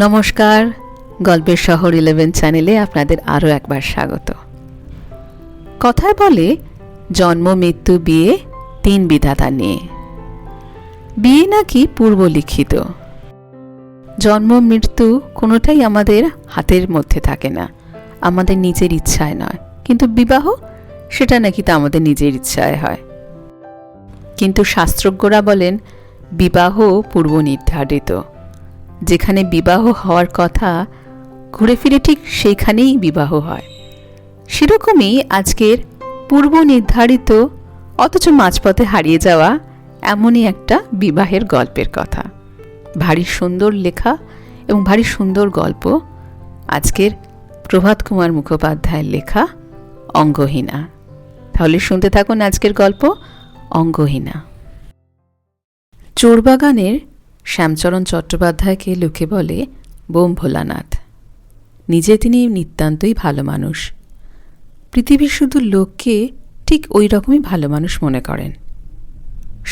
নমস্কার, গল্পের শহর 11 চ্যানেলে আপনাদের আরও একবার স্বাগত। কথায় বলে জন্ম মৃত্যু বিয়ে তিন বিধাতা নিয়ে। বিয়ে নাকি পূর্বলিখিত। জন্ম মৃত্যু কোনোটাই আমাদের হাতের মধ্যে থাকে না, আমাদের নিজের ইচ্ছায় নয়। কিন্তু বিবাহ, সেটা নাকি তা আমাদের নিজের ইচ্ছায় হয়। কিন্তু শাস্ত্রজ্ঞরা বলেন বিবাহ পূর্ব নির্ধারিত। যেখানে বিবাহ হওয়ার কথা ঘুরে ফিরে ঠিক সেইখানেই বিবাহ হয়। সেরকমই আজকের পূর্ব নির্ধারিত অথচ মাঝপথে হারিয়ে যাওয়া এমনই একটা বিবাহের গল্পের কথা। ভারী সুন্দর লেখা এবং ভারী সুন্দর গল্প আজকের প্রভাত কুমার মুখোপাধ্যায়ের লেখা অঙ্গহীনা। তাহলে শুনতে থাকুন আজকের গল্প অঙ্গহীনা। চোরবাগানের শ্যামচরণ চট্টোপাধ্যায়কে লোকে বলে বোম ভোলানাথ। নিজে তিনি নিতান্তই ভালো মানুষ। পৃথিবীর শুধু লোককে ঠিক ওই রকমই ভালো মানুষ মনে করেন।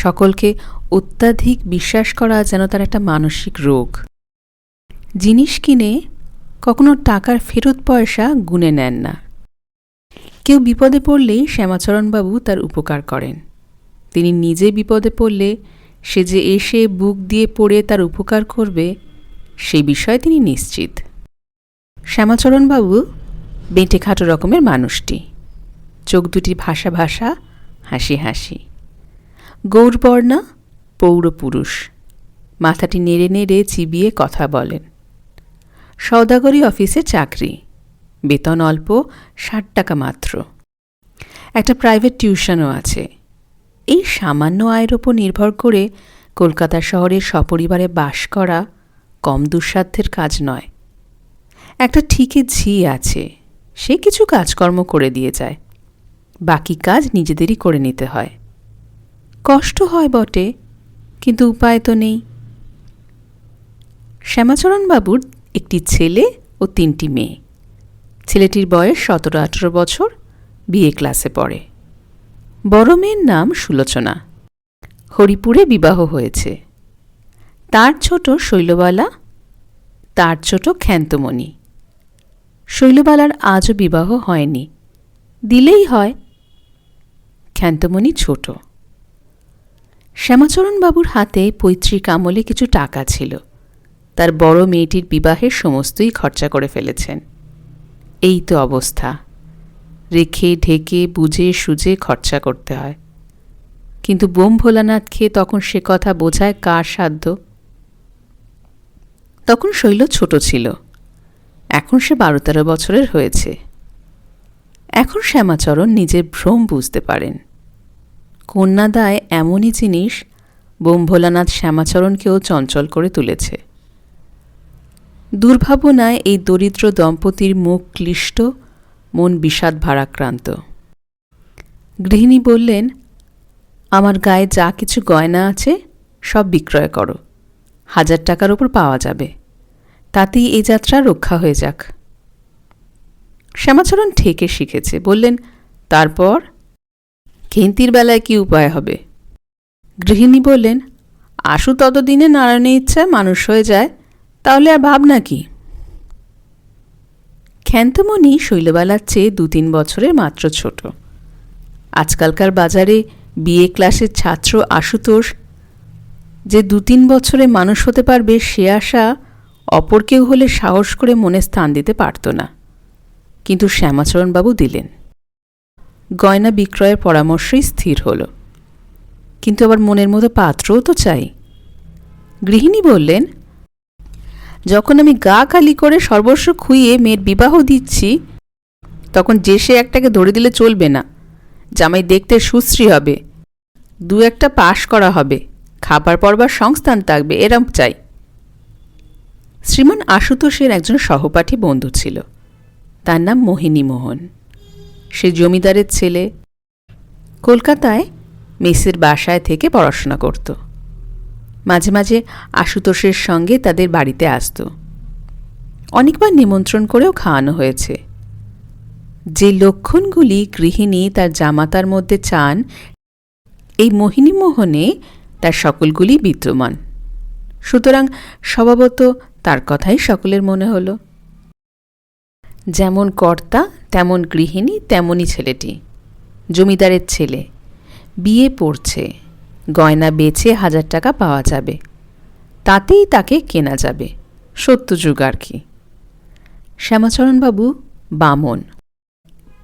সকলকে অত্যাধিক বিশ্বাস করা যেন তার একটা মানসিক রোগ। জিনিস কিনে কখনো টাকার ফেরত পয়সা গুনে নেন না। কেউ বিপদে পড়লেই শ্যামাচরণবাবু তার উপকার করেন। তিনি নিজে বিপদে পড়লে সে যে এসে বুক দিয়ে পড়ে তার উপকার করবে সেই বিষয়ে তিনি নিশ্চিত। শ্যামাচরণবাবু বেঁটে খাটো রকমের মানুষটি। চোখ দুটি ভাসা ভাসা, হাসি হাসি। গৌরবর্ণা, পৌরপুরুষ। মাথাটি নেড়ে নেড়ে চিবিয়ে কথা বলেন। সওদাগরি অফিসে চাকরি। বেতন অল্প, 60 টাকা মাত্র। একটা প্রাইভেট টিউশনও আছে। এই সামান্য আয়ের ওপর নির্ভর করে কলকাতা শহরে সপরিবারে বাস করা কম দুঃসাধ্যের কাজ নয়। একটা ঠিকই ঝি আছে, সে কিছু কাজকর্ম করে দিয়ে যায়। বাকি কাজ নিজেদেরই করে নিতে হয়। কষ্ট হয় বটে, কিন্তু উপায় তো নেই। শ্যামাচরণবাবুর একটি ছেলে ও 3টি মেয়ে। ছেলেটির বয়স 17-18 বছর, বিএ ক্লাসে পড়ে। বড় মেয়ের নাম সুলোচনা। হরিপুরে বিবাহ হয়েছে। তার ছোট শৈলবালা, তার ছোট ক্ষান্তমণি। শৈলবালার আজও বিবাহ হয়নি, দিলেই হয়। ক্ষান্তমণি ছোট। শ্যামাচরণবাবুর হাতে পৈতৃক আমলে কিছু টাকা ছিল। তার বড় মেয়েটির বিবাহের সমস্তই খরচা করে ফেলেছেন। এই তো অবস্থা। রেখে ঢেকে বুঝে সুঝে খরচা করতে হয়। কিন্তু বোম ভোলানাথকে তখন সে কথা বোঝায় কার সাধ্য? তখন শৈল ছোট ছিল। এখন সে 12-13 বছরের হয়েছে। এখন শ্যামাচরণ নিজের ভ্রম বুঝতে পারেন। কন্যাদায় এমনই জিনিস, বোম ভোলানাথ শ্যামাচরণকেও চঞ্চল করে তুলেছে। দুর্ভাবনায় এই দরিদ্র দম্পতির মুখ ক্লিষ্ট, মন বিষাদ ভারাক্রান্ত। গৃহিণী বললেন, আমার গায়ে যা কিছু গয়না আছে সব বিক্রয় করো। 1000 টাকার ওপর পাওয়া যাবে, তাতেই এই যাত্রা রক্ষা হয়ে যাক। শ্যামাচরণ ঠেকে শিখেছে। বললেন, তারপর খেন্তির বেলায় কি উপায় হবে? গৃহিণী বললেন, আশু ততদিনে নারায়ণের ইচ্ছায় মানুষ হয়ে যায়, তাহলে আর ভাবনা কি? ক্ষান্তমণি শৈলবালার চেয়ে 2-3 বছরের মাত্র ছোট। আজকালকার বাজারে বিএ ক্লাসের ছাত্র আশুতোষ যে 2-3 বছরে মানুষ হতে পারবে সে আশা অপর কেউ হলে সাহস করে মনে স্থান দিতে পারত না। কিন্তু শ্যামাচরণবাবু দিলেন। গয়না বিক্রয়ের পরামর্শই স্থির হল। কিন্তু আবার মনের মতো পাত্রও তো চাই। গৃহিণী বললেন, যখন আমি গা খালি করে সর্বস্ব খুইয়ে মেয়ের বিবাহ দিচ্ছি, তখন যে সে একটাকে ধরে দিলে চলবে না। জামাই দেখতে সুশ্রী হবে, 2-1টা পাশ করা হবে, খাবার পরবার সংস্থান থাকবে, এরম চাই। শ্রীমান আশুতোষের একজন সহপাঠী বন্ধু ছিল। তার নাম মোহিনী মোহন। সে জমিদারের ছেলে। কলকাতায় মেসের বাসায় থেকে পড়াশোনা করত। মাঝে মাঝে আশুতোষের সঙ্গে তাদের বাড়িতে আসত। অনেকবার নিমন্ত্রণ করেও খাওয়ানো হয়েছে। যে লক্ষণগুলি গৃহিণী তার জামাতার মধ্যে চান, এই মোহিনী মোহনে তার সকলগুলি বিদ্যমান। সুতরাং স্বভাবত তার কথাই সকলের মনে হল। যেমন কর্তা তেমন গৃহিণী তেমনই ছেলেটি, জমিদারের ছেলে, বিয়ে পড়ছে, গয়না বেচে 1000 টাকা পাওয়া যাবে, তাতেই তাকে কেনা যাবে, সত্যযুগ আর কি। শ্যামাচরণবাবু বামন,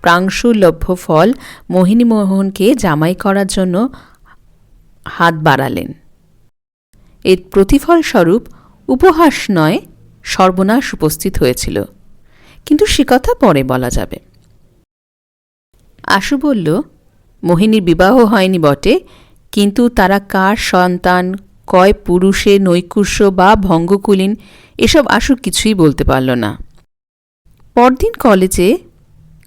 প্রাংশুলভ্য ফল মোহিনীমোহনকে জামাই করার জন্য হাত বাড়ালেন। এর প্রতিফলস্বরূপ উপহাস নয় সর্বনাশ উপস্থিত হয়েছিল, কিন্তু সে কথা পরে বলা যাবে। আশু বলল, মোহিনীর বিবাহ হয়নি বটে, কিন্তু তারা কার সন্তান, কয় পুরুষে নৈকুষ্য বা ভঙ্গকুলীন, এসব আশু কিছুই বলতে পারল না। পরদিন কলেজে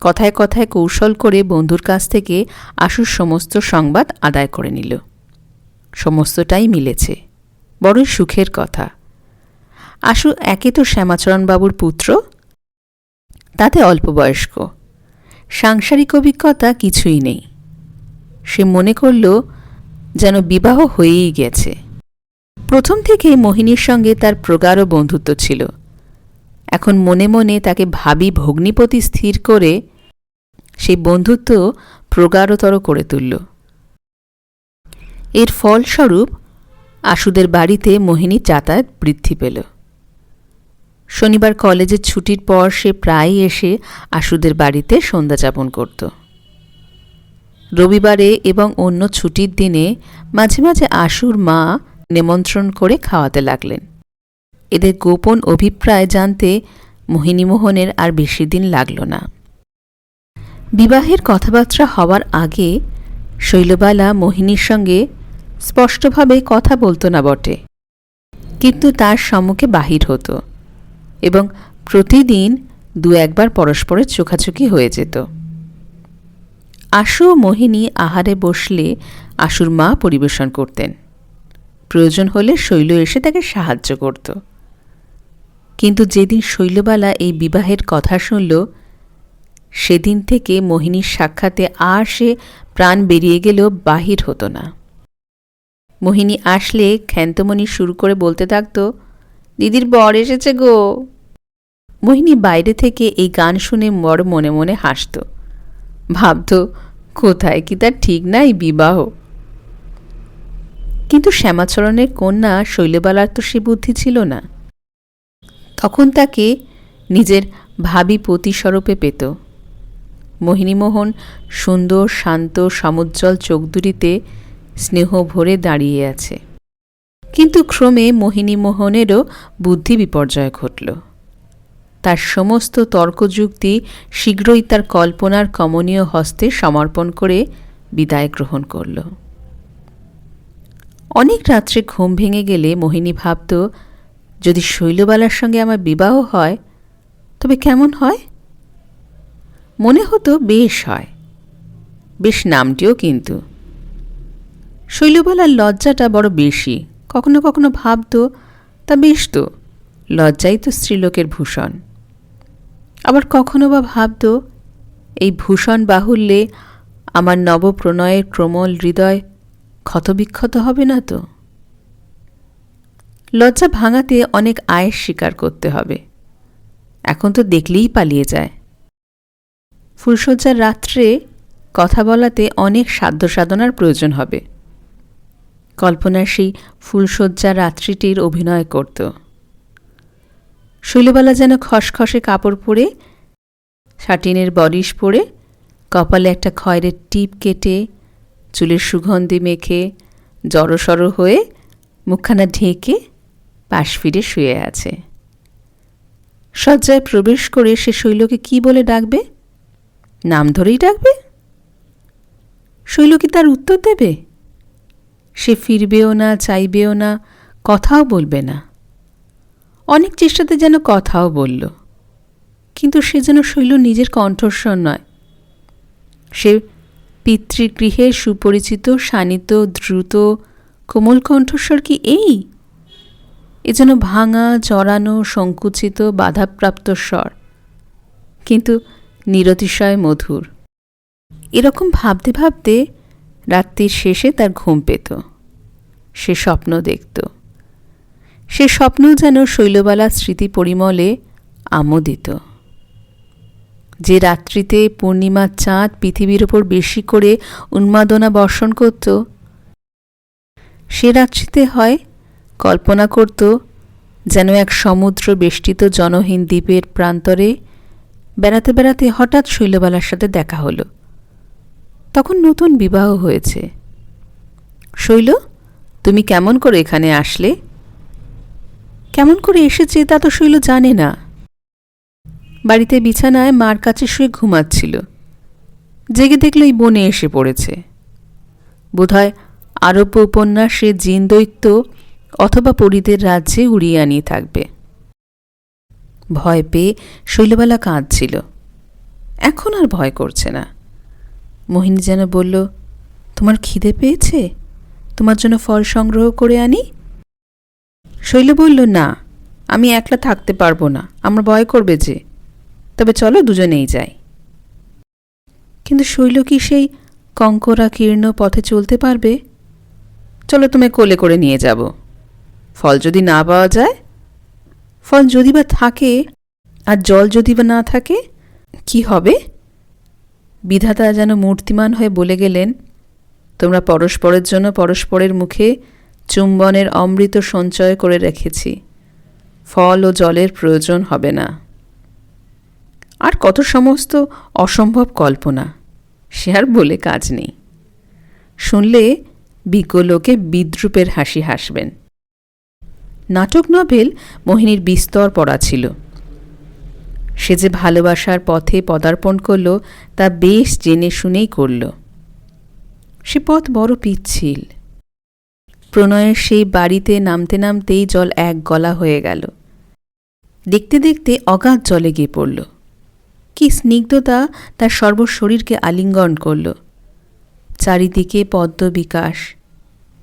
কথায় কথায় কৌশল করে বন্ধুর কাছ থেকে আশুর সমস্ত সংবাদ আদায় করে নিল। সমস্তটাই মিলেছে, বড়ই সুখের কথা। আশু একে তো শ্যামাচরণবাবুর পুত্র, তাতে অল্প বয়স্ক, সাংসারিক অভিজ্ঞতা কিছুই নেই। সে মনে করল যেন বিবাহ হয়েই গেছে। প্রথম থেকে মোহিনীর সঙ্গে তার প্রগাঢ় বন্ধুত্ব ছিল। এখন মনে মনে তাকে ভাবি ভগ্নিপতি স্থির করে সেই বন্ধুত্ব প্রগাঢ়তর করে তুলল। এর ফলস্বরূপ আশুদের বাড়িতে মোহিনীর যাতায়াত বৃদ্ধি পেল। শনিবার কলেজের ছুটির পর সে প্রায়ই এসে আশুদের বাড়িতে সন্ধ্যা যাপন করত। রবিবারে এবং অন্য ছুটির দিনে মাঝে মাঝে আশুর মা নিমন্ত্রণ করে খাওয়াতে লাগলেন। এদের গোপন অভিপ্রায় জানতে মোহিনীমোহনের আর বেশি দিন লাগল না। বিবাহের কথাবার্তা হওয়ার আগে শৈলবালা মোহিনীর সঙ্গে স্পষ্টভাবে কথা বলত না বটে, কিন্তু তার সম্মুখে বাহির হতো এবং প্রতিদিন 2-1 বার পরস্পরের চোখাচোখি হয়ে যেত। আশু ও মোহিনী আহারে বসলে আশুর মা পরিবেশন করতেন, প্রয়োজন হলে শৈল এসে তাকে সাহায্য করত। কিন্তু যেদিন শৈলবালা এই বিবাহের কথা শুনল, সেদিন থেকে মোহিনীর সাক্ষাতে আর সে প্রাণ বেরিয়ে গেলেও বাহির হতো না। মোহিনী আসলে ক্ষান্তমণি শুরু করে বলতে থাকত, দিদির বর এসেছে গো। মোহিনী বাইরে থেকে এই গান শুনে বড় মনে মনে হাসত, ভাবত কোথায় কি তার ঠিক নাই বিবাহ। কিন্তু শ্যামাচরণের কন্যা শৈলবালার তো সে বুদ্ধি ছিল না। তখন তাকে নিজের ভাবী পতিস্বরূপে পেত। মোহিনীমোহন সুন্দর শান্ত সমুজ্জ্বল চোখদুটিতে স্নেহ ভরে দাঁড়িয়ে আছে। কিন্তু ক্রমে মোহিনীমোহনেরও বুদ্ধি বিপর্যয় ঘটল। তার সমস্ত তর্কযুক্তি শীঘ্রই তার কল্পনার কমনীয় হস্তে সমর্পণ করে বিদায় গ্রহণ করল। অনেক রাত্রে ঘুম ভেঙে গেলে মোহিনী ভাবত, যদি শৈলবালার সঙ্গে আমার বিবাহ হয় তবে কেমন হয়। মনে হতো বেশ হয়, বেশ নামটিও। কিন্তু শৈলবালার লজ্জাটা বড় বেশি। কখনো কখনো ভাবত, তা বেশ তো, লজ্জাই তো স্ত্রীলোকের ভূষণ। আবার কখনো বা ভাবত, এই ভূষণ বাহুল্যে আমার নবপ্রণয়ের কোমল হৃদয় ক্ষতবিক্ষত হবে না তো। লজ্জা ভাঙাতে অনেক আয়েস স্বীকার করতে হবে। এখন তো দেখলেই পালিয়ে যায়। ফুলশয্যার রাত্রে কথা বলাতে অনেক সাধ্য সাধনার প্রয়োজন হবে। কল্পনা সেই ফুলশয্যার রাত্রিটির অভিনয় করত। শৈলবালা যেন খসখসে কাপড় পরে, সাটিনের বরিশ পরে, কপালে একটা খয়েরের টিপ কেটে, চুলের সুগন্ধি মেখে, জড়সড় হয়ে, মুখখানা ঢেকে পাশ ফিরে শুয়ে আছে। শয্যায় প্রবেশ করে সে শৈলকে কি বলে ডাকবে? নাম ধরেই ডাকবে? শৈল কি তার উত্তর দেবে? সে ফিরবেও না, চাইবেও না, কথাও বলবে না। অনেক চেষ্টাতে যেন কথাও বলল, কিন্তু সে যেন শৈল নিজের কণ্ঠস্বর নয়। সে পিতৃগৃহে সুপরিচিত শানিত দ্রুত কোমল কণ্ঠস্বর কি এই? এ যেন ভাঙা, জড়ানো, সংকুচিত, বাধাপ্রাপ্ত স্বর, কিন্তু নিরতিশয় মধুর। এরকম ভাবতে ভাবতে রাত্রির শেষে তার ঘুম পেত। সে স্বপ্ন দেখত। সে স্বপ্ন যেন শৈলবালার স্মৃতি পরিমলে আমোদিত। যে রাত্রিতে পূর্ণিমার চাঁদ পৃথিবীর ওপর বেশি করে উন্মাদনা বর্ষণ করত, সে রাত্রিতে হয় কল্পনা করত যেন এক সমুদ্র বেষ্টিত জনহীন দ্বীপের প্রান্তরে বেড়াতে বেড়াতে হঠাৎ শৈলবালার সাথে দেখা হলো। তখন নতুন বিবাহ হয়েছে। শৈল, তুমি কেমন করে এখানে আসলে? কেমন করে এসেছে তা তো শৈল জানে না। বাড়িতে বিছানায় মার কাছে শুয়ে ঘুমাচ্ছিল। জেগে দেখল এই বনে এসে পড়েছে। বোধহয় আরব্য উপন্যাসে জিন দৈত্য অথবা পরীদের রাজ্যে উড়িয়ে আনিয়ে থাকবে। ভয় পেয়ে শৈলবালা কাঁদছিল। এখন আর ভয় করছে না। মোহিনী যেন বলল, তোমার খিদে পেয়েছে? তোমার জন্য ফল সংগ্রহ করে আনি? শৈল বলল, না, আমি একলা থাকতে পারবো না, আমার ভয় করবে যে। তবে চলো দুজনেই যাই। কিন্তু শৈল কি সেই কঙ্করা কীর্ণ পথে চলতে পারবে? চলো, তুমি কোলে করে নিয়ে যাব। ফল যদি না পাওয়া যায়, ফল যদি বা থাকে আর জল যদি বা না থাকে, কি হবে? বিধাতা যেন মূর্তিমান হয়ে বলে গেলেন, তোমরা পরস্পরের জন্য পরস্পরের মুখে চুম্বনের অমৃত সঞ্চয় করে রেখেছি, ফল ও জলের প্রয়োজন হবে না। আর কত সমস্ত অসম্ভব কল্পনা, সে আর বলে কাজ নেই। শুনলে বিজ্ঞ লোকে বিদ্রূপের হাসি হাসবেন। নাটক নভেল মোহিনীর বিস্তর পড়া ছিল। সে যে ভালোবাসার পথে পদার্পণ করল তা বেশ জেনে শুনেই করল। সে পথ বড় পিচ্ছিল। প্রণয়ের সেই বাড়িতে নামতে নামতেই জল এক গলা হয়ে গেল। দেখতে দেখতে অগাধ জলে গিয়ে পড়ল। কি স্নিগ্ধতা তার সর্বশরীরকে আলিঙ্গন করল। চারিদিকে পদ্ম বিকাশ,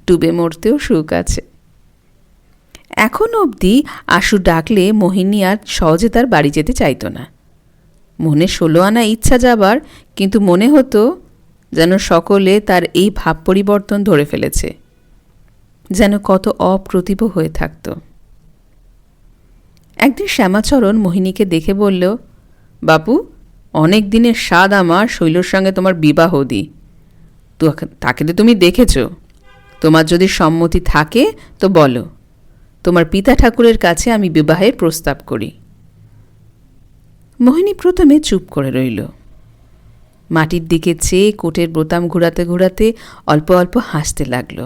ডুবে মরতেও সুখ আছে। এখন অবধি আশু ডাকলে মোহিনী আর সহজে তার বাড়ি যেতে চাইত না। মনে 16 আনা ইচ্ছা যাবার, কিন্তু মনে হতো যেন সকলে তার এই ভাব পরিবর্তন ধরে ফেলেছে, যেন কত অপ্রতিভ হয়ে থাকত। একদিন শ্যামাচরণ মোহিনীকে দেখে বলল, বাপু, অনেক দিনের স্বাদ আমার শৈলর সঙ্গে তোমার বিবাহ দি। তাকে তো তুমি দেখেছ। তোমার যদি সম্মতি থাকে তো বলো, তোমার পিতা ঠাকুরের কাছে আমি বিবাহের প্রস্তাব করি। মোহিনী প্রথমে চুপ করে রইল। মাটির দিকে চেয়ে কোটের বোতাম ঘুরাতে ঘুরাতে অল্প অল্প হাসতে লাগল।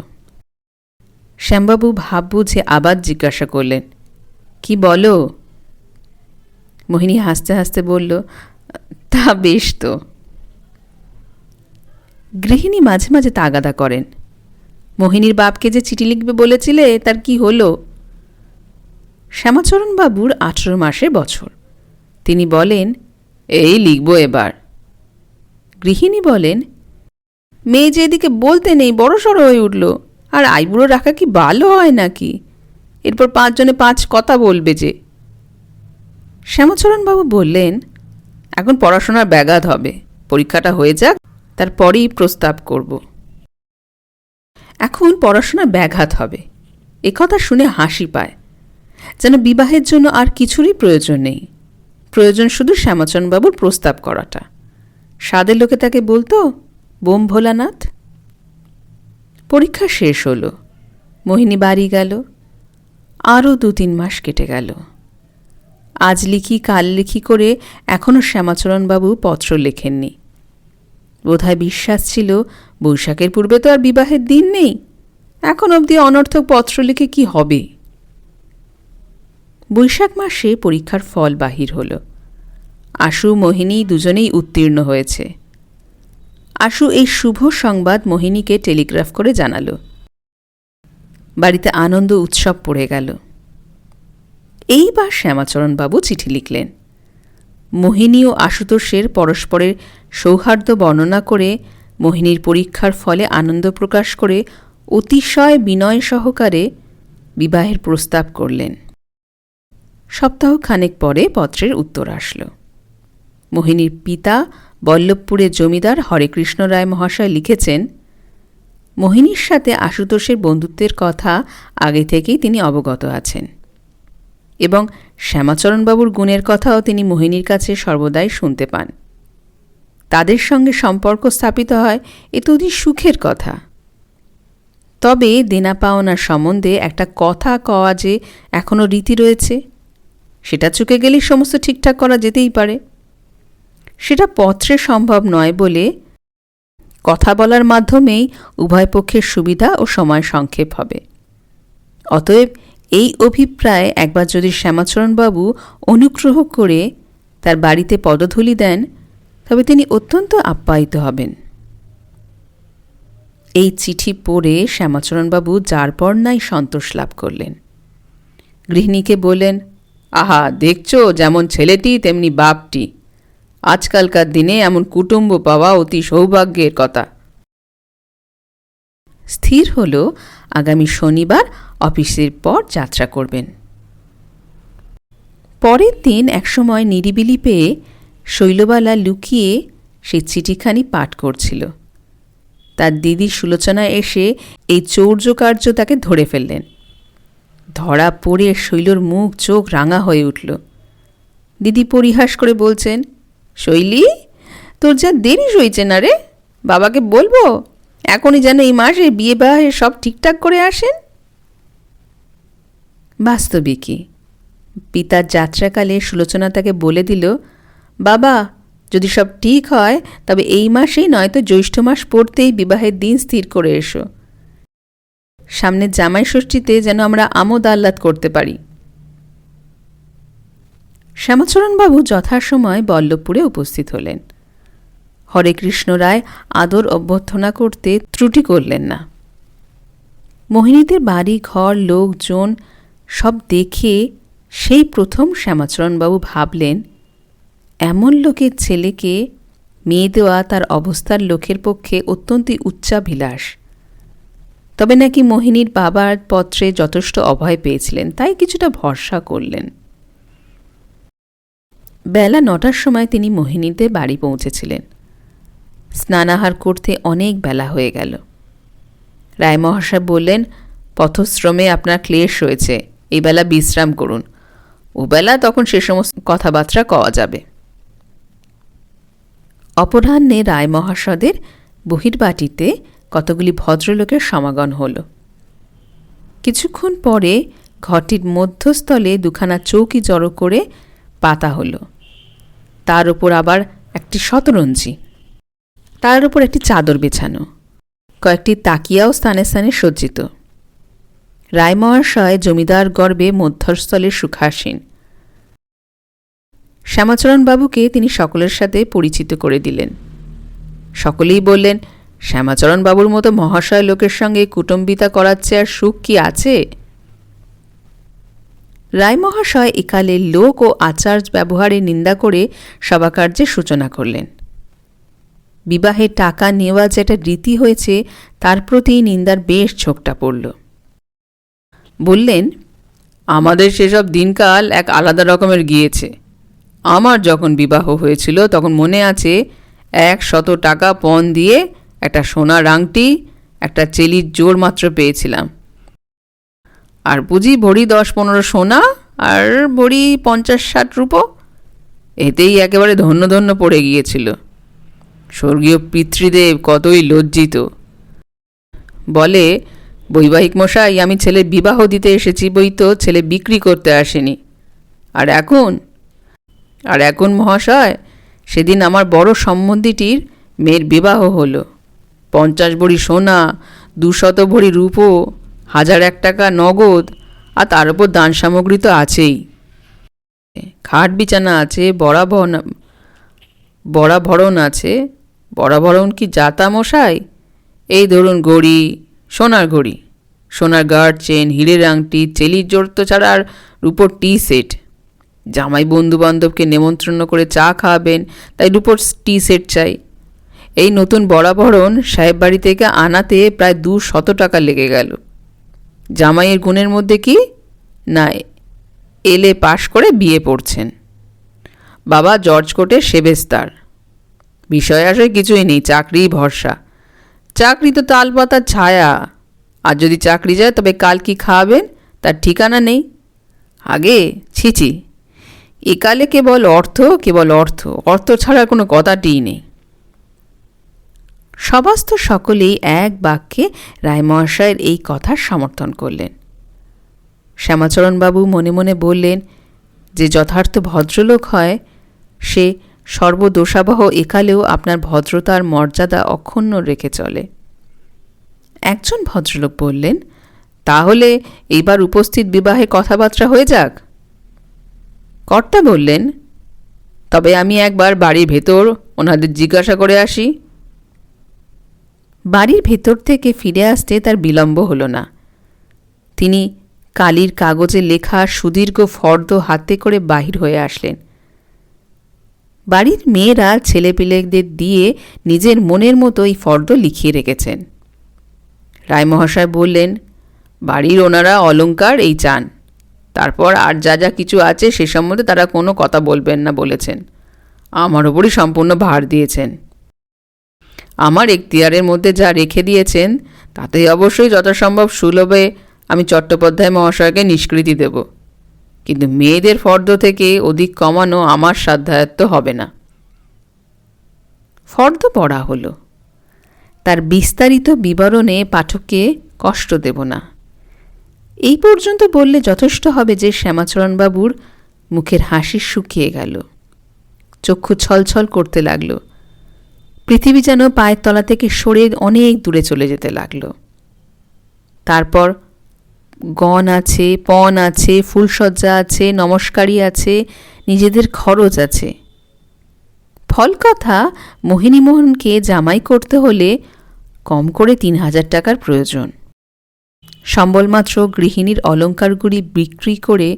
শ্যামবাবু ভাব বুঝে আবার জিজ্ঞাসা করলেন, কি বলো? মোহিনী হাসতে হাসতে বলল, তা বেশ তো। গৃহিণী মাঝে মাঝে তাগাদা করেন, মোহিনীর বাপকে যে চিঠি লিখবে বলেছিলে তার কি হলো? শ্যামাচরণ বাবুর 18 মাসের বছর। তিনি বলেন, এই লিখব এবার। গৃহিণী বলেন, মেয়ে যে এদিকে বলতে নেই বড়সড় হয়ে উঠল, আর আইবুড়ো রাখা কি ভালো হয় নাকি? এরপর 5 জনে 5 কথা বলবে যে। শ্যামাচরণবাবু বললেন, এখন পড়াশোনার ব্যাঘাত হবে, পরীক্ষাটা হয়ে যাক, তারপরেই প্রস্তাব করব। এখন পড়াশোনার ব্যাঘাত হবে, একথা শুনে হাসি পায়, যেন বিবাহের জন্য আর কিছুরই প্রয়োজন নেই। প্রয়োজন শুধু শ্যামাচরণবাবুর প্রস্তাব করাটা। সাদের লোকে তাকে বলতো, বোম ভোলানাথ। পরীক্ষা শেষ হল, মোহিনী বাড়ি গেল। আরও 2-3 মাস কেটে গেল। আজ লিখি কাল লিখি করে এখনও শ্যামাচরণবাবু পত্র লেখেননি। বোধহয় বিশ্বাস ছিল বৈশাখের পূর্বে তো আর বিবাহের দিন নেই, এখন অবধি অনর্থক পত্র লিখে কি হবে। বৈশাখ মাসে পরীক্ষার ফল বাহির হল। আশু মোহিনী দুজনেই উত্তীর্ণ হয়েছে। আশু এই শুভ সংবাদ মোহিনীকে টেলিগ্রাফ করে জানাল। বাড়িতে আনন্দ উৎসব পড়ে গেল। এইবার শ্যামাচরণবাবু চিঠি লিখলেন। মোহিনী ও আশুতোষের পরস্পরের সৌহার্দ্য বর্ণনা করে, মোহিনীর পরীক্ষার ফলে আনন্দ প্রকাশ করে অতিশয় বিনয় সহকারে বিবাহের প্রস্তাব করলেন। সপ্তাহখানেক পরে পত্রের উত্তর আসল। মোহিনীর পিতা বল্লভপুরের জমিদার হরেকৃষ্ণ রায় মহাশয় লিখেছেন, মোহিনীর সাথে আশুতোষের বন্ধুত্বের কথা আগে থেকেই তিনি অবগত আছেন এবং শ্যামাচরণবাবুর গুণের কথাও তিনি মোহিনীর কাছে সর্বদাই শুনতে পান। তাদের সঙ্গে সম্পর্ক স্থাপিত হয় এ তো অতি সুখের কথা। তবে দেনা পাওনার সম্বন্ধে একটা কথা কওয়া যে এখনও রীতি রয়েছে, সেটা চুকে গেলেই সমস্ত ঠিকঠাক করা যেতেই পারে। সেটা পত্রে সম্ভব নয় বলে কথা বলার মাধ্যমেই উভয় পক্ষের সুবিধা ও সময় সংক্ষেপ হবে। অতএব এই অভিপ্রায় একবার যদি শ্যামাচরণবাবু অনুগ্রহ করে তার বাড়িতে পদধূলি দেন, তবে তিনি অত্যন্ত আপ্যায়িত হবেন। এই চিঠি পড়ে শ্যামাচরণবাবু যার পর নাই সন্তোষ লাভ করলেন। গৃহিণীকে বললেন, আহা, দেখছো যেমন ছেলেটি তেমনি বাপটি। আজকালকার দিনে এমন কুটুম্ব পাওয়া অতি সৌভাগ্যের কথা। স্থির হল আগামী শনিবার অফিসের পর যাত্রা করবেন। পরের দিন একসময় নিরিবিলি পেয়ে শৈলবালা লুকিয়ে সেই চিঠিখানি পাঠ করছিল। তার দিদি সুলোচনা এসে এই চৌর্যকার্য তাকে ধরে ফেললেন। ধরা পড়ে শৈলর মুখ চোখ রাঙা হয়ে উঠল। দিদি পরিহাস করে বলছেন, শৈলী, তোর যা দেরি হয়েছে না রে, বাবাকে বলবো এখনই যেন এই মাসে বিয়ে বাহে সব ঠিকঠাক করে আসেন। বাস্তবিকই পিতার যাত্রাকালে সুলোচনা তাকে বলে দিল, বাবা যদি সব ঠিক হয় তবে এই মাসেই নয়তো জ্যৈষ্ঠ মাস পড়তেই বিবাহের দিন স্থির করে এসো। সামনের জামাই ষষ্ঠীতে যেন আমরা আমোদ আহ্লাদ করতে পারি। শ্যামাচরণবাবু যথাসময় বল্লভপুরে উপস্থিত হলেন। হরেকৃষ্ণ রায় আদর অভ্যর্থনা করতে ত্রুটি করলেন না। মোহিনীদের বাড়ি ঘর লোকজন সব দেখে সেই প্রথম শ্যামাচরণবাবু ভাবলেন, এমন লোকের ছেলেকে মেয়ে দেওয়া তার অবস্থার লোকের পক্ষে অত্যন্তই উচ্চাভিলাষ। তবে নাকি মোহিনীর বাবার পত্রে যথেষ্ট অভয় পেয়েছিলেন, তাই কিছুটা ভরসা করলেন। বেলা 9টার সময় তিনি মোহিনীদের বাড়ি পৌঁছেছিলেন। স্নানাহার করতে অনেক বেলা হয়ে গেল। রায়মহাশয় বললেন, পথশ্রমে আপনার ক্লেশ হয়েছে, এই বেলা বিশ্রাম করুন, ওবেলা তখন সে সমস্ত কথাবার্তা কওয়া যাবে। অপরাহ্নে রায়মহাশয়দের বহির্বাটিতে কতগুলি ভদ্রলোকের সমাগম হল। কিছুক্ষণ পরে ঘরটির মধ্যস্থলে দুখানা চৌকি জড়ো করে পাতা হল। তার উপর আবার একটি শতরঞ্জি, তার উপর একটি চাদর বিছানো, কয়েকটি তাকিয়াও স্থানে স্থানে সজ্জিত। রায়মহাশয় জমিদার গর্বে মধ্যস্থলে সুখাসীন। শ্যামাচরণবাবুকে তিনি সকলের সাথে পরিচিত করে দিলেন। সকলেই বললেন, শ্যামাচরণবাবুর মতো মহাশয় লোকের সঙ্গে কুটুম্বিতা করাচ্ছে আর সুখ কি আছে? রায়মহাশয় একালে লোক ও আচার ব্যবহারে নিন্দা করে সভাকার্যের সূচনা করলেন। বিবাহের টাকা নেওয়া যেটা রীতি হয়েছে তার প্রতি নিন্দার বেশ ঝোঁকটা পড়ল। বললেন, আমাদের সেসব দিনকাল এক আলাদা রকমের গিয়েছে। আমার যখন বিবাহ হয়েছিল তখন মনে আছে 100 টাকা পণ দিয়ে একটা সোনার আংটি, একটা চেলির জোর মাত্র পেয়েছিলাম। আর বুঝি ভরি 10-15 সোনা আর ভরি 50-60 রূপো, এতেই একেবারে ধন্য ধন্য পড়ে গিয়েছিল। স্বর্গীয় পিতৃদেব কতই লজ্জিত। বলে, বৈবাহিক মশাই, আমি ছেলের বিবাহ দিতে এসেছি বই তো ছেলে বিক্রি করতে আসেনি। আর এখন মহাশয়, সেদিন আমার বড় সম্বন্ধীটির মেয়ের বিবাহ হলো। 50 ভরি সোনা, 200 ভরি রূপো, 1001 টাকা নগদ, আর তার উপর দান সামগ্রী তো আছেই। খাট বিছানা আছে, বড়াভরণ আছে। বড়াভরণ কি যাতা মশাই? এই ধরুন ঘড়ি, সোনার ঘড়ি, সোনার গার্ড চেন, হীরের আংটি, চেলির জোর তো ছাড়া আর রূপোর টি সেট। জামাই বন্ধুবান্ধবকে নেমন্ত্রণ করে চা খাওয়াবেন, তাই রূপোর টি সেট চাই। এই নতুন বড়াভরণ সাহেব বাড়ি থেকে আনাতে প্রায় 200 টাকা লেগে গেল। জামাইয়ের গুণের মধ্যে কি না, এলে পাশ করে বিয়ে পড়ছেন। বাবা জর্জ কোর্টের সেবেস্তার, বিষয় আশয় কিছুই নেই, চাকরিই ভরসা। চাকরি তো তালপাতার ছায়া, আর যদি চাকরি যায় তবে কাল কি খাওয়াবেন তার ঠিকানা নেই। আগে ছিছি, একালে কেবল অর্থ, কেবল অর্থ, অর্থ ছাড়া কোনো কথাটিই নেই। সভাস্থ সকলেই এক বাক্যে রায়মহাশয়ের এই কথার সমর্থন করলেন। শ্যামাচরণবাবু মনে মনে বললেন, যে যথার্থ ভদ্রলোক হয় সে সর্বদোষাবহ একালেও আপনার ভদ্রতার মর্যাদা অক্ষুণ্ণ রেখে চলে। একজন ভদ্রলোক বললেন, তাহলে এইবার উপস্থিত বিবাহে কথাবার্তা হয়ে যাক। কর্তা বললেন, তবে আমি একবার বাড়ির ভেতর ওনাদের জিজ্ঞাসা করে আসি। বাড়ির ভেতর থেকে ফিরে আসতে তার বিলম্ব হলো না। তিনি কালির কাগজে লেখা সুদীর্ঘ ফর্দ হাতে করে বাহির হয়ে আসলেন। বাড়ির মেয়েরা ছেলেপিলেদের দিয়ে নিজের মনের মতো এই ফর্দ লিখিয়ে রেখেছেন। রায়মহাশয় বললেন, বাড়ির ওনারা অলংকার এই চান, তারপর আর যা যা কিছু আছে সে সম্বন্ধে তারা কোনো কথা বলবেন না বলেছেন। আমার ওপরই সম্পূর্ণ ভার দিয়েছেন। আমার এখতিয়ারের মধ্যে যা রেখে দিয়েছেন তাতে অবশ্যই যথাসম্ভব সুলভে আমি চট্টোপাধ্যায় মহাশয়কে নিষ্কৃতি দেব, কিন্তু মেয়েদের ফর্দ থেকে অধিক কমানো আমার সাধ্যায়ত্ত হবে না। ফর্দ পড়া হলো। তার বিস্তারিত বিবরণে পাঠককে কষ্ট দেব না। এই পর্যন্ত বললে যথেষ্ট হবে যে শ্যামাচরণবাবুর মুখের হাসি শুকিয়ে গেল, চক্ষু ছলছল করতে লাগল, পৃথিবী যেন পায়ের তলা থেকে সরে অনেক দূরে চলে যেতে লাগল। তারপর গণ আছে, পণ আছে, ফুলসজ্জা আছে, নমস্কারী আছে, নিজেদের খরচ আছে। ফল কথা, মোহিনীমোহনকে জামাই করতে হলে কম করে ৩,০০০ টাকার প্রয়োজন। সম্বলমাত্র গৃহিণীর অলঙ্কারগুলি বিক্রি করে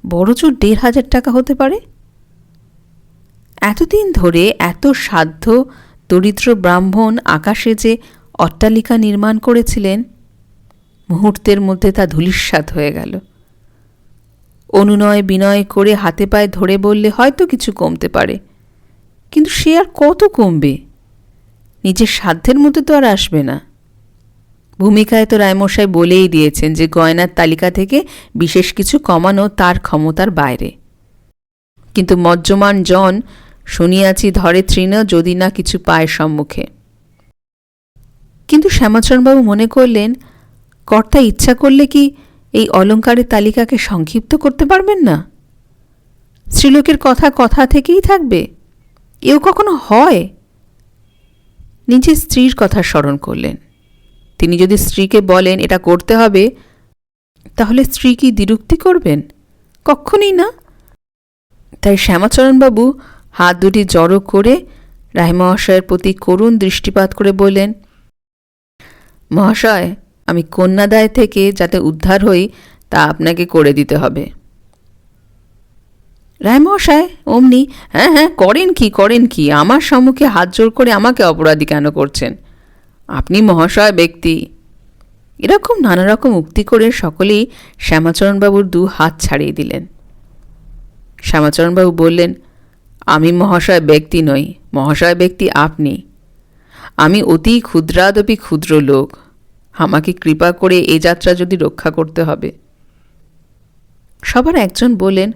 বড়জোর ১,৫০০ টাকা হতে পারে। এতদিন ধরে এত সাধ্য দরিদ্র ব্রাহ্মণ আকাশে যে অট্টালিকা নির্মাণ করেছিলেন, মুহূর্তের মধ্যে তা ধূলিসাৎ হয়ে গেল। অনুনয় বিনয় করে হাতে পায়ে ধরে বললে হয়তো কিছু কমতে পারে, কিন্তু সে আর কত কমবে? নিজের সাধ্যের মধ্যে তো আর আসবে না। ভূমিকায় তো রায়মশাই বলেই দিয়েছেন যে গয়নার তালিকা থেকে বিশেষ কিছু কমানো তার ক্ষমতার বাইরে। কিন্তু মজ্জমান জন শুনিয়াছি ধরে তৃণ, যদি না কিছু পায় সম্মুখে। কিন্তু শ্যামাচরণবাবু মনে করলেন, কর্তা ইচ্ছা করলে কি এই অলঙ্কারের তালিকাকে সংক্ষিপ্ত করতে পারবেন না? স্ত্রীলোকের কথা কথা থেকেই থাকবে? এও কখনো হয়? নিজের স্ত্রীর কথা স্মরণ করলেন। তিনি যদি স্ত্রীকে বলেন এটা করতে হবে, তাহলে স্ত্রী কি দ্বিরুক্তি করবেন? কক্ষণই না। তাই শ্যামাচরণবাবু হাত দুটি জড়ো করে রায়মহাশয়ের প্রতি করুণ দৃষ্টিপাত করে বললেন, মহাশয়, আমি কন্যাদায় থেকে যাতে উদ্ধার হই তা আপনাকে করে দিতে হবে। রায়মহাশয় অমনি, হ্যাঁ হ্যাঁ, করেন কি করেন কি, আমার সম্মুখে হাত জোর করে আমাকে অপরাধী কেন করছেন? আপনি মহাশয় ব্যক্তি। এরকম নানা রকম উক্তি করে সকলেই শ্যামাচরণবাবুর 2 হাত ছাড়িয়ে দিলেন। শ্যামাচরণবাবু বললেন, আমি মহাশয় ব্যক্তি নই, মহাশয় ব্যক্তি আপনি। আমি অতি ক্ষুদ্রাদপি ক্ষুদ্র লোক, আমাকে কৃপা করে এ যাত্রা যদি রক্ষা করতে হবে। সবার একজন বললেন,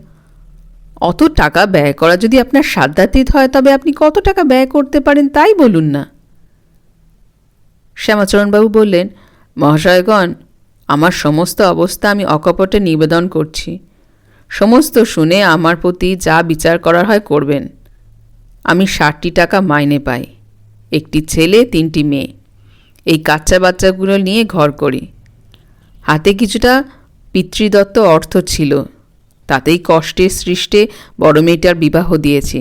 অত টাকা ব্যয় করা যদি আপনার সাধ্যাতীত হয় তবে আপনি কত টাকা ব্যয় করতে পারেন তাই বলুন না। শ্যামাচরণবাবু বললেন, মহাশয়গণ, আমার সমস্ত অবস্থা আমি অকপটে নিবেদন করছি। সমস্ত শুনে আমার প্রতি যা বিচার করার হয় করবেন। আমি 60টি টাকা মাইনে পাই, একটি ছেলে 3টি মেয়ে, এই কাচ্চা বাচ্চাগুলো নিয়ে ঘর করি। হাতে কিছুটা পিতৃদত্ত অর্থ ছিল, তাতেই কষ্টে সৃষ্টে বড় মেয়েটার বিবাহ দিয়েছি।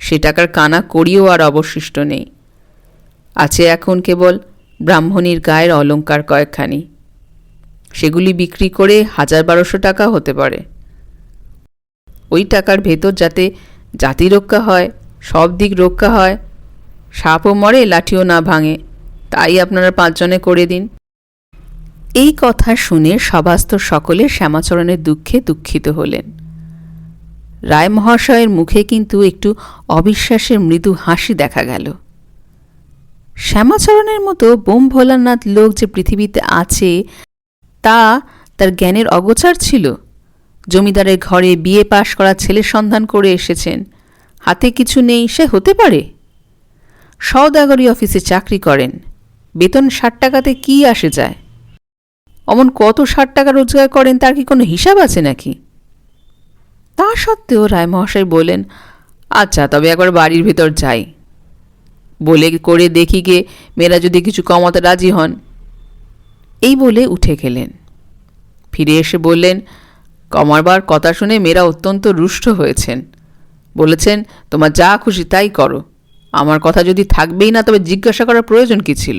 সে টাকার কানা করিও আর অবশিষ্ট নেই। আছে এখন কেবল ব্রাহ্মণীর গায়ের অলঙ্কার কয়েকখানি, সেগুলি বিক্রি করে 1000-1200 টাকা হতে পারে। ওই টাকার ভেতর যাতে জাতি রক্ষা হয়, সব দিক রক্ষা হয়, সাপও মরে লাঠিও না ভাঙে, তাই আপনারা 5 জনে করে দিন। এই কথা শুনে সভাস্থ সকলে শ্যামাচরণের দুঃখে দুঃখিত হলেন। রায়মহাশয়ের মুখে কিন্তু একটু অবিশ্বাসের মৃদু হাসি দেখা গেল। শ্যামাচরণের মতো বোম ভোলানাথ লোক যে পৃথিবীতে আছে তা তার জ্ঞানের অগোচর ছিল। জমিদারের ঘরে বিএ পাশ করা ছেলের সন্ধান করে এসেছেন, হাতে কিছু নেই, সে হতে পারে? সওদাগরি অফিসে চাকরি করেন, বেতন 60 টাকাতে কি আসে যায়? অমন কত 60 টাকা রোজগার করেন তার কি কোনো হিসাব আছে নাকি? তা সত্ত্বেও রায়মহাশয় বললেন, আচ্ছা তবে একবার বাড়ির ভেতর যাই, বলে করে দেখি গে মেয়েরা যদি কিছু কমাতে রাজি হন। এই বলে উঠে গেলেন। ফিরে এসে বললেন, কমাবার কথা শুনে মেয়েরা অত্যন্ত রুষ্ট হয়েছেন, বলেছেন তোমার যা খুশি তাই করো, আমার কথা যদি থাকবেই না তবে জিজ্ঞাসা করার প্রয়োজন কী ছিল?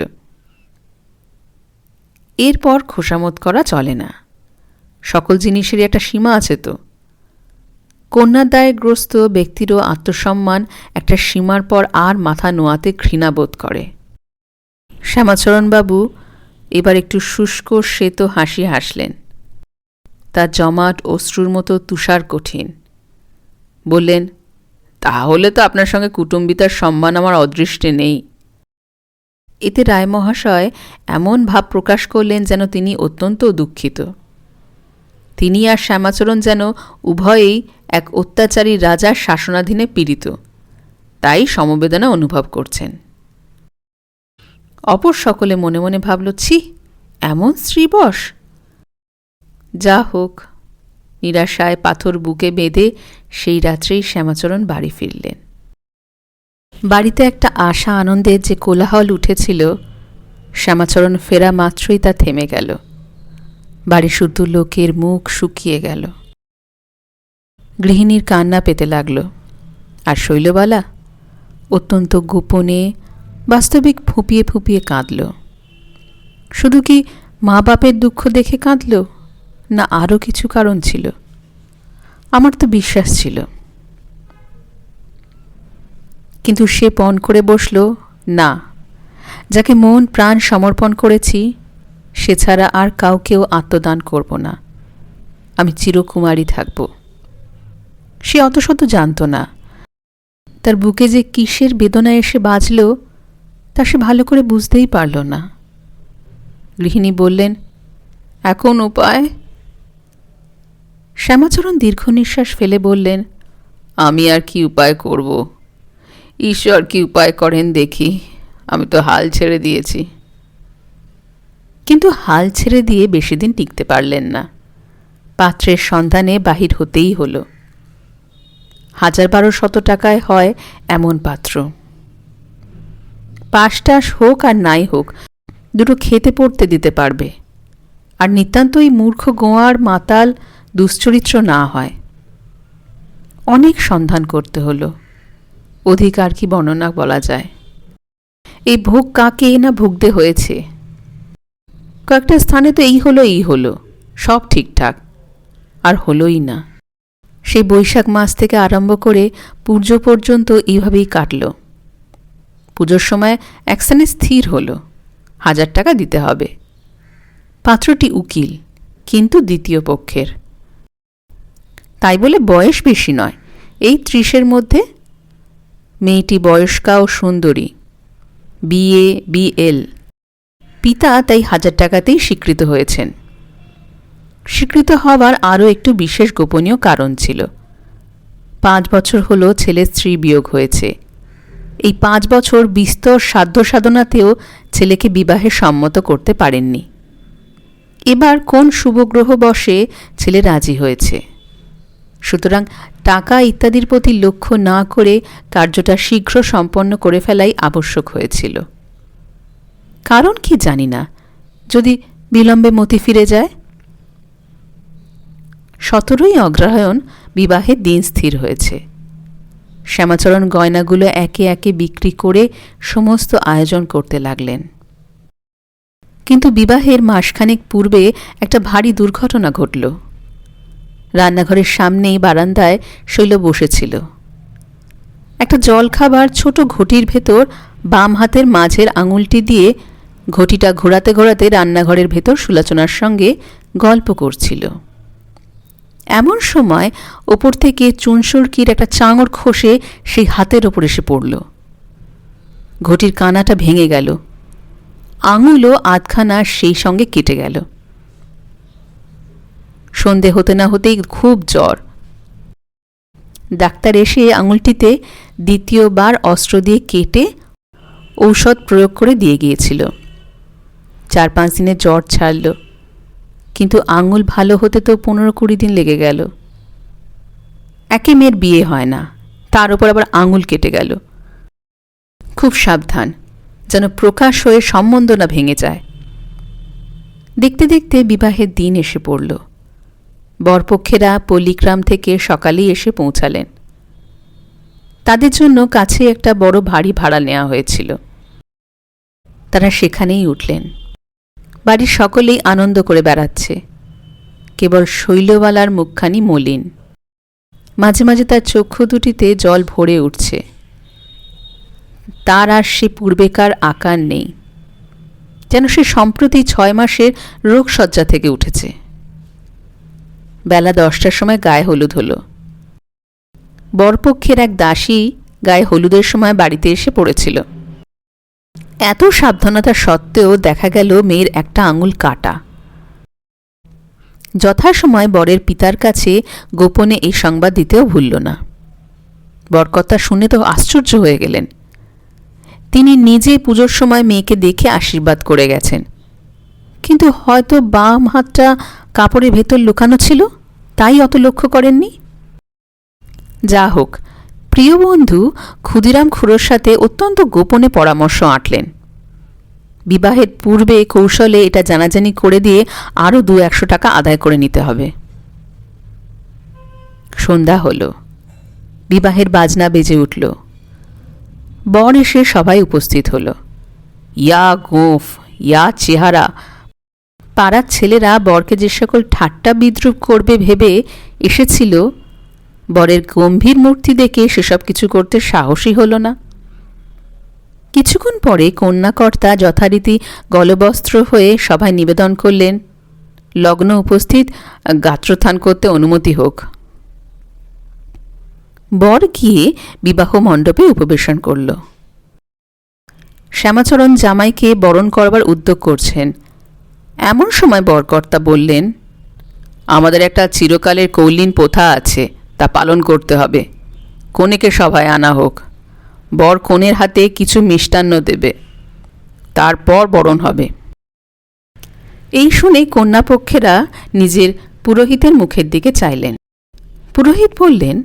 এরপর খোসামত করা চলে না, সকল জিনিসেরই একটা সীমা আছে তো। কন্যাদায়গ্রস্ত ব্যক্তিরও আত্মসম্মান একটা সীমার পর আর মাথা নোয়াতে ঘৃণাবোধ করে। শ্যামাচরণবাবু এবার একটু শুষ্ক শ্বেত হাসি হাসলেন, তার জমাট অশ্রুর মতো তুষার কঠিন। বললেন, তাহলে তো আপনার সঙ্গে কুটুম্বিতার সম্মান আমার অদৃষ্টে নেই। এতে রায়মহাশয় এমন ভাব প্রকাশ করলেন যেন তিনি অত্যন্ত দুঃখিত। তিনি আর শ্যামাচরণ যেন উভয়েই এক অত্যাচারী রাজার শাসনাধীনে পীড়িত, তাই সমবেদনা অনুভব করছেন। অপর সকলে মনে মনে ভাবল, ছি, এমন স্ত্রীবশ! যা হোক, নিরাশায় পাথর বুকে বেঁধে সেই রাত্রেই শ্যামাচরণ বাড়ি ফিরলেন। বাড়িতে একটা আশা আনন্দের যে কোলাহল উঠেছিল, শ্যামাচরণ ফেরা মাত্রই তা থেমে গেল। বাড়ি শুদ্ধ লোকের মুখ শুকিয়ে গেল। গৃহিণীর কান্না পেতে লাগল, আর শৈলবালা অত্যন্ত গোপনে বাস্তবিক ফুঁপিয়ে ফুঁপিয়ে কাঁদল। শুধু কি মা বাপের দুঃখ দেখে কাঁদল, না আরও কিছু কারণ ছিল? আমার তো বিশ্বাস ছিল, কিন্তু সে পণ করে বসল, না, যাকে মন প্রাণ সমর্পণ করেছি সে ছাড়া আর কাউকেও আত্মদান করব না, আমি চিরকুমারী থাকব। সে অত শত জানত না তার বুকে যে কিসের বেদনা এসে বাজল তা সে ভালো করে বুঝতেই পারল না। গৃহিণী বললেন, এখন উপায়? শ্যামাচরণ দীর্ঘ নিঃশ্বাস ফেলে বললেন, আমি আর কি উপায় করব? ঈশ্বর কি উপায় করেন দেখি, আমি তো হাল ছেড়ে দিয়েছি। কিন্তু হাল ছেড়ে দিয়ে বেশি দিন টিকতে পারলেন না। পাত্রের সন্ধানে বাহির হতেই হল। ১,০০০-১,২০০ টাকায় হয় এমন পাত্র। পাশটাস হোক আর নাই হোক, দুটো খেতে পড়তে দিতে পারবে, আর নিতান্তই মূর্খ গোয়ার মাতাল দুশ্চরিত্র না হয়। অনেক সন্ধান করতে হলো, অধিকার কি বর্ণনা বলা যায়। এই ভোগ কাকে না ভুগতে হয়েছে। কয়েকটা স্থানে তো এই হলো, সব ঠিকঠাক, আর হলোই না। সেই বৈশাখ মাস থেকে আরম্ভ করে পুজো পর্যন্ত এইভাবেই কাটল। পুজোর সময় এক স্থানে স্থির হল ১,০০০ টাকা দিতে হবে। পাত্রটি উকিল, কিন্তু দ্বিতীয় পক্ষের, তাই বলে বয়স বেশি নয়, এই ৩০-এর মধ্যে। মেয়েটি বয়স্কা ও সুন্দরী, বিএ বিএল। পিতা তাই ১,০০০ টাকাতেই স্বীকৃত হয়েছেন। স্বীকৃত হবার আরও একটু বিশেষ গোপনীয় কারণ ছিল। ৫ বছর হল ছেলের স্ত্রী বিয়োগ হয়েছে। এই ৫ বছর বিস্তর সাধ্য সাধনাতেও ছেলেকে বিবাহে সম্মত করতে পারেননি। এবার কোন শুভগ্রহ বশে ছেলে রাজি হয়েছে। সুতরাং টাকা ইত্যাদির প্রতি লক্ষ্য না করে কার্যটা শীঘ্র সম্পন্ন করে ফেলাই আবশ্যক হয়েছিল। কারণ কি জানি না, যদি বিলম্বে মতি ফিরে যায়। ১৭ই অগ্রহায়ণ বিবাহের দিন স্থির হয়েছে। শ্যামাচরণ গয়নাগুলো একে একে বিক্রি করে সমস্ত আয়োজন করতে লাগলেন। কিন্তু বিবাহের মাসখানেক পূর্বে একটা ভারী দুর্ঘটনা ঘটল। রান্নাঘরের সামনেই বারান্দায় শৈল বসেছিল। একটা জলখাবার ছোট ঘটির ভেতর বাম হাতের মাঝের আঙুলটি দিয়ে ঘটিটা ঘোরাতে ঘোরাতে রান্নাঘরের ভেতর সুলোচনার সঙ্গে গল্প করছিল। এমন সময় ওপর থেকে চুনসুরকির একটা চাঙড় খসে সেই হাতের ওপর এসে পড়ল। ঘটির কানাটা ভেঙে গেল, আঙুলও আধখানা সেই সঙ্গে কেটে গেল। সন্ধে হতে না হতেই খুব জ্বর। ডাক্তার এসে আঙুলটিতে দ্বিতীয়বার অস্ত্র দিয়ে কেটে ঔষধ প্রয়োগ করে দিয়ে গিয়েছিল। 4-5 দিনে জ্বর ছাড়ল, কিন্তু আঙুল ভালো হতে তো 15-20 দিন লেগে গেল। একে মেয়ের বিয়ে হয় না, তার উপর আবার আঙুল কেটে গেল। খুব সাবধান, যেন প্রকাশ হয়ে সম্বন্ধ না ভেঙে যায়। দেখতে দেখতে বিবাহের দিন এসে পড়ল। বরপক্ষেরা পল্লিগ্রাম থেকে সকালেই এসে পৌঁছালেন। তাদের জন্য কাছে একটা বড় বাড়ি ভাড়া নেওয়া হয়েছিল। তারা সেখানেই উঠলেন। বাড়ির সকলেই আনন্দ করে বেড়াচ্ছে, কেবল শৈলবালার মুখখানি মলিন। মাঝে মাঝে তার চক্ষু দুটিতে জল ভরে উঠছে। তার আর সে পূর্বেকার আকার নেই, যেন সে সম্প্রতি 6 মাসের রোগশয্যা থেকে উঠেছে। বেলা 10টার সময় গায়ে হলুদ হলো। বরপক্ষের এক দাসী গায়ে হলুদের সময় বাড়িতে এসে পড়েছিল। এত সাবধানতা সত্ত্বেও দেখা গেল মেয়ের একটা আঙুল কাটা। যথাসময় বরের পিতার কাছে গোপনে এই সংবাদ দিতেও ভুলল না। বরকর্তা শুনে তো আশ্চর্য হয়ে গেলেন। তিনি নিজে পুজোর সময় মেয়েকে দেখে আশীর্বাদ করে গেছেন, কিন্তু হয়তো বাম হাতটা কাপড়ের ভেতর লুকানো ছিল, তাই অত লক্ষ্য করেননি। যা হোক, প্রিয় বন্ধু ক্ষুদিরাম খুড়োর সাথে অত্যন্ত গোপনে পরামর্শ আঁটলেন। বিবাহের পূর্বে কৌশলে এটা জানাজানি করে দিয়ে আরও 200 টাকা আদায় করে নিতে হবে। সন্ধ্যা হল, বিবাহের বাজনা বেজে উঠল। বর এসে সবাই উপস্থিত হল। ইয়া গোঁফ, ইয়া চেহারা! পাড়ার ছেলেরা বরকে যে সকল ঠাট্টা বিদ্রুপ করবে ভেবে এসেছিল, বরের গম্ভীর মূর্তি দেখে সেসব কিছু করতে সাহসই হল না। কিছুক্ষণ পরে কন্যাকর্তা যথারীতি গলবস্ত্র হয়ে সভায় নিবেদন করলেন, লগ্ন উপস্থিত গাত্রোত্থান করতে অনুমতি হোক। বর গিয়ে বিবাহ মণ্ডপে উপবেশন করল। শ্যামাচরণ জামাইকে বরণ করবার উদ্যোগ করছেন। এমন সময় বরকর্তা বললেন, আমাদের একটা চিরকালের কৌলীন প্রথা আছে, তা পালন করতে হবে। কনেকে সভায় আনা হোক। বর কনের হাতে কিছু মিষ্টান্ন দেবে, তারপর বরণ হবে। এই শুনে কন্যাপক্ষেরা নিজের পুরোহিতের মুখের দিকে চাইলেন। পুরোহিত বললেন,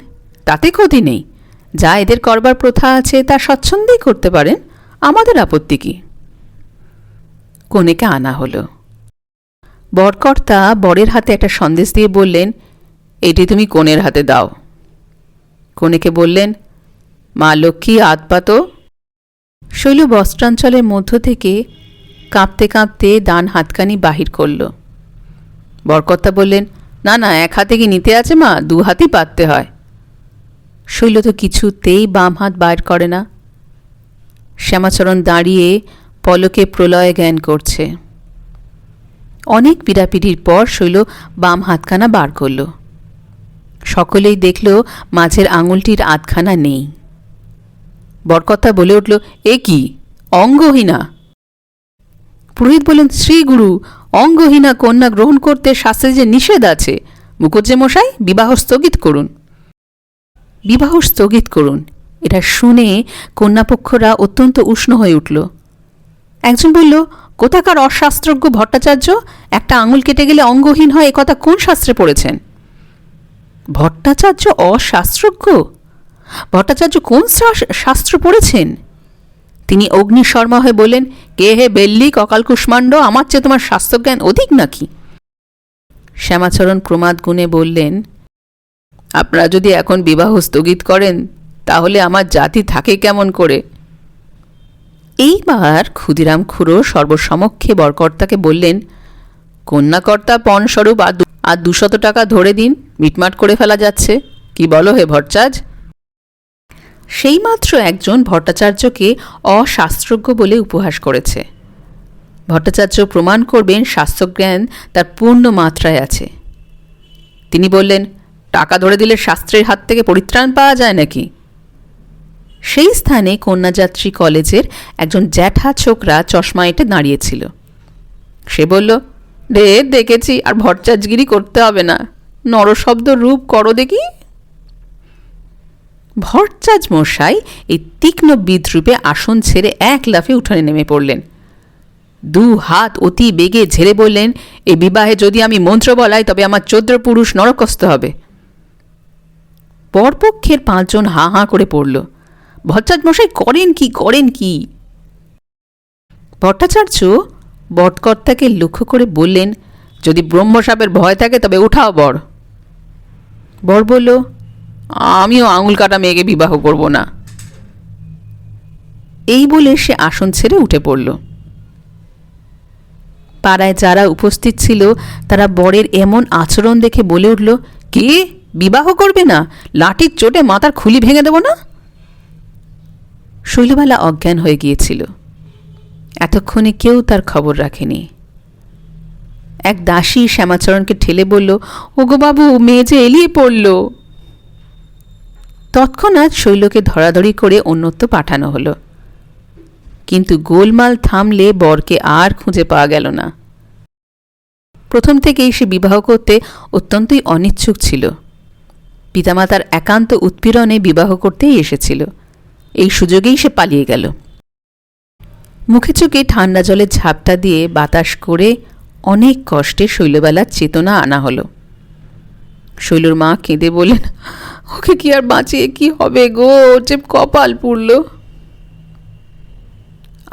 তাতে ক্ষতি নেই, যা এদের করবার প্রথা আছে তা স্বচ্ছন্দেই করতে পারেন, আমাদের আপত্তি কি? কনেকে আনা হলো। বরকর্তা বরের হাতে একটা সন্দেশ দিয়ে বললেন, এটি তুমি কনের হাতে দাও। কনেকে বললেন, মা লক্ষ্মী হাত পাতো। শৈল বস্ত্রাঞ্চলের মধ্য থেকে কাঁপতে কাঁপতে ডান হাতখানি বাহির করল। বরকর্তা বললেন, না না, এক হাতে কি নিতে আছে মা, 2 হাতই পাততে হয়। শৈল তো কিছুতেই বাম হাত বাইর করে না। শ্যামাচরণ দাঁড়িয়ে পলকে প্রলয় জ্ঞান করছে। অনেক পীড়াপিড়ির পর শৈল বাম হাতখানা বার করল। সকলেই দেখল মাঝের আঙুলটির আধখানা নেই। বরকর্তা বলে উঠল, এ কি, অঙ্গহীনা! পুরোহিত বললেন, শ্রীগুরু, অঙ্গহীনা কন্যা গ্রহণ করতে শাস্ত্রে যে নিষেধ আছে। মুখুজ্জে মশাই, বিবাহ স্থগিত করুন। বিবাহ স্থগিত করুন, এটা শুনে কন্যাপক্ষরা অত্যন্ত উষ্ণ হয়ে উঠল। একজন বলল, কোথাকার অশাস্ত্রজ্ঞ ভট্টাচার্য, একটা আঙুল কেটে গেলে অঙ্গহীন হয়, একথা কোন শাস্ত্রে পড়েছেন? ভট্টাচার্য অশাস্ত্রজ্ঞ? ভট্টাচার্য কোন শাস্ত্র পড়েছেন? তিনি অগ্নিশর্মা হয়ে বললেন, কে হে বেল্লি ককাল কুষ্মাণ্ড, আমার চেয়ে তোমার শাস্ত্রজ্ঞান অধিক নাকি? শ্যামাচরণ প্রমাদ গুণে বললেন, আপনারা যদি এখন বিবাহ স্থগিত করেন, তাহলে আমার জাতি থাকে কেমন করে? এইবার ক্ষুদিরাম খুড়ো সর্বসমক্ষে বরকর্তাকে বললেন, কন্যাকর্তা পণস্বরূপ আর 200 টাকা ধরে দিন, মিটমাট করে ফেলা যাচ্ছে। কি বলো হে ভট্টাচার্য? সেইমাত্র একজন ভট্টাচার্যকে অশাস্ত্রজ্ঞ বলে উপহাস করেছে। ভট্টাচার্য প্রমাণ করবেন শাস্ত্রজ্ঞান তার পূর্ণ মাত্রায় আছে। তিনি বললেন, টাকা ধরে দিলে শাস্ত্রের হাত থেকে পরিত্রাণ পাওয়া যায় নাকি? সেই স্থানে কন্যাযাত্রী কলেজের একজন জ্যাঠা ছোকরা চশমা এঁটে দাঁড়িয়েছিল। সে বলল, ঢের দেখেছি, আর ভট্টাচার্যগিরি করতে হবে না, নরশব্দ রূপ করো দেখি। ভট্টাচার্য মশাই এই তীক্ষ্ণ বিদ্রূপে আসন ছেড়ে এক লাফে উঠোনে নেমে পড়লেন। 2 হাত অতি বেগে ঝেড়ে বললেন, এ বিবাহে যদি আমি মন্ত্র বলাই তবে আমার 14 পুরুষ নরকস্থ হবে। বরপক্ষের 5 জন হাঁ হাঁ করে পড়ল। ভট্টাচার্য মশাই করেন কি, করেন কি? ভট্টাচার্য বটকর্তাকে লক্ষ্য করে বললেন, যদি ব্রহ্মসাপের ভয় থাকে তবে উঠাও বর। বর বলল, আমিও আঙুল কাটা মেয়েকে বিবাহ করব না। এই বলে সে আসন ছেড়ে উঠে পড়ল। পাড়ায় যারা উপস্থিত ছিল তারা বরের এমন আচরণ দেখে বলে উঠল, কি বিবাহ করবে না? লাঠির চোটে মাথার খুলি ভেঙে দেব না। শৈলবালা অজ্ঞান হয়ে গিয়েছিল। এতক্ষণে কেউ তার খবর রাখেনি। এক দাসী শ্যামাচরণকে ঠেলে বলল, ওগো বাবু, মেয়ে যে এলিয়ে পড়ল। তৎক্ষণাৎ শৈলকে ধরাধরি করে অন্যত্র পাঠানো হলো। কিন্তু গোলমাল থামলে বরকে আর খুঁজে পাওয়া গেল না। প্রথম থেকেই সে বিবাহ করতে অত্যন্তই অনিচ্ছুক ছিল। পিতামাতার একান্ত উৎপীড়নে বিবাহ করতেই এসেছিল। এই সুযোগেই সে পালিয়ে গেল। মুখে চোখে ঠান্ডা জলের ঝাপটা দিয়ে বাতাস করে অনেক কষ্টে শৈলবালার চেতনা আনা হলো। শৈলর মা কেঁদে বললেন, ওকে কি আর বাঁচিয়ে কি হবে গো, যে কপাল পুড়ল।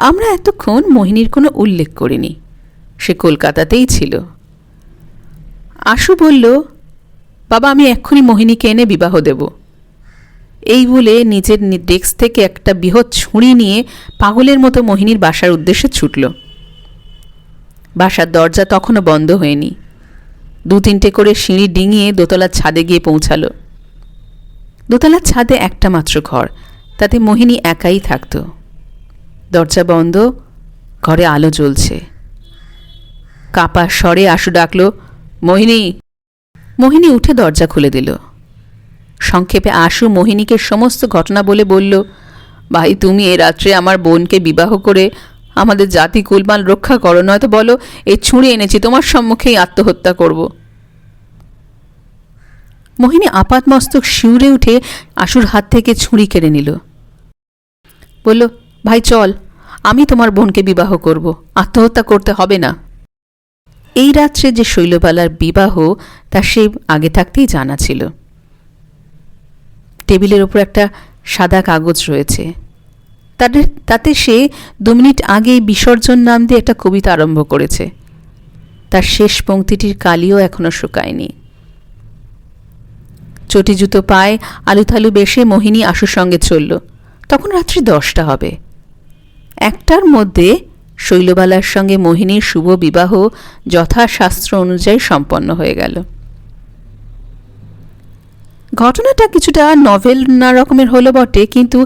আমরা এতক্ষণ মোহিনীর কোনো উল্লেখ করিনি, সে কলকাতাতেই ছিল। আশু বলল, বাবা, আমি এক্ষুনি মোহিনীকে এনে বিবাহ দেব। এই বলে নিজের ডেস্ক থেকে একটা বৃহৎ ছুরি নিয়ে পাগলের মতো মোহিনীর বাসার উদ্দেশ্যে ছুটল। বাসার দরজা তখনও বন্ধ হয়নি। 2-3টে করে সিঁড়ি ডিঙিয়ে দোতলার ছাদে গিয়ে পৌঁছাল। দোতলার ছাদে একটা মাত্র ঘর, তাতে মোহিনী একাই থাকত। দরজা বন্ধ, ঘরে আলো জ্বলছে। কাপা স্বরে আশু ডাকল, মোহিনী। মোহিনী উঠে দরজা খুলে দিল। সংক্ষেপে আশু মোহিনীকে সমস্ত ঘটনা বলে বলল, ভাই, তুমি এ রাত্রে আমার বোনকে বিবাহ করে আমাদের জাতি কুলমাল রক্ষা করো, নয়তো বলো এই ছুরি এনেছি তোমার সম্মুখেই আত্মহত্যা করব। মোহিনী আপাতমস্তক শিউরে উঠে আশুর হাত থেকে ছুরি কেড়ে নিল। বলল, ভাই চল, আমি তোমার বোনকে বিবাহ করব, আত্মহত্যা করতে হবে না। এই রাত্রে যে শৈলবালার বিবাহ তা সে আগে থাকতেই জানা ছিল। টেবিলের ওপর একটা সাদা কাগজ রয়েছে। তাতে সে 2 মিনিট আগেই বিসর্জন নাম দিয়ে একটা কবিতা আরম্ভ করেছে। তার শেষ পংক্তিটির কালিও এখনো শুকায়নি। চটি জুতো পায়ে আলুথালু বেশে মোহিনী আশুর সঙ্গে চলল। তখন রাত্রি 10টা হবে। 1টার মধ্যে শৈলবালার সঙ্গে মোহিনীর শুভ বিবাহ যথাশাস্ত্র অনুযায়ী সম্পন্ন হয়ে গেল। ঘটনাটা কিছুটা নভেল না রকমের হলো বটে, কিন্তু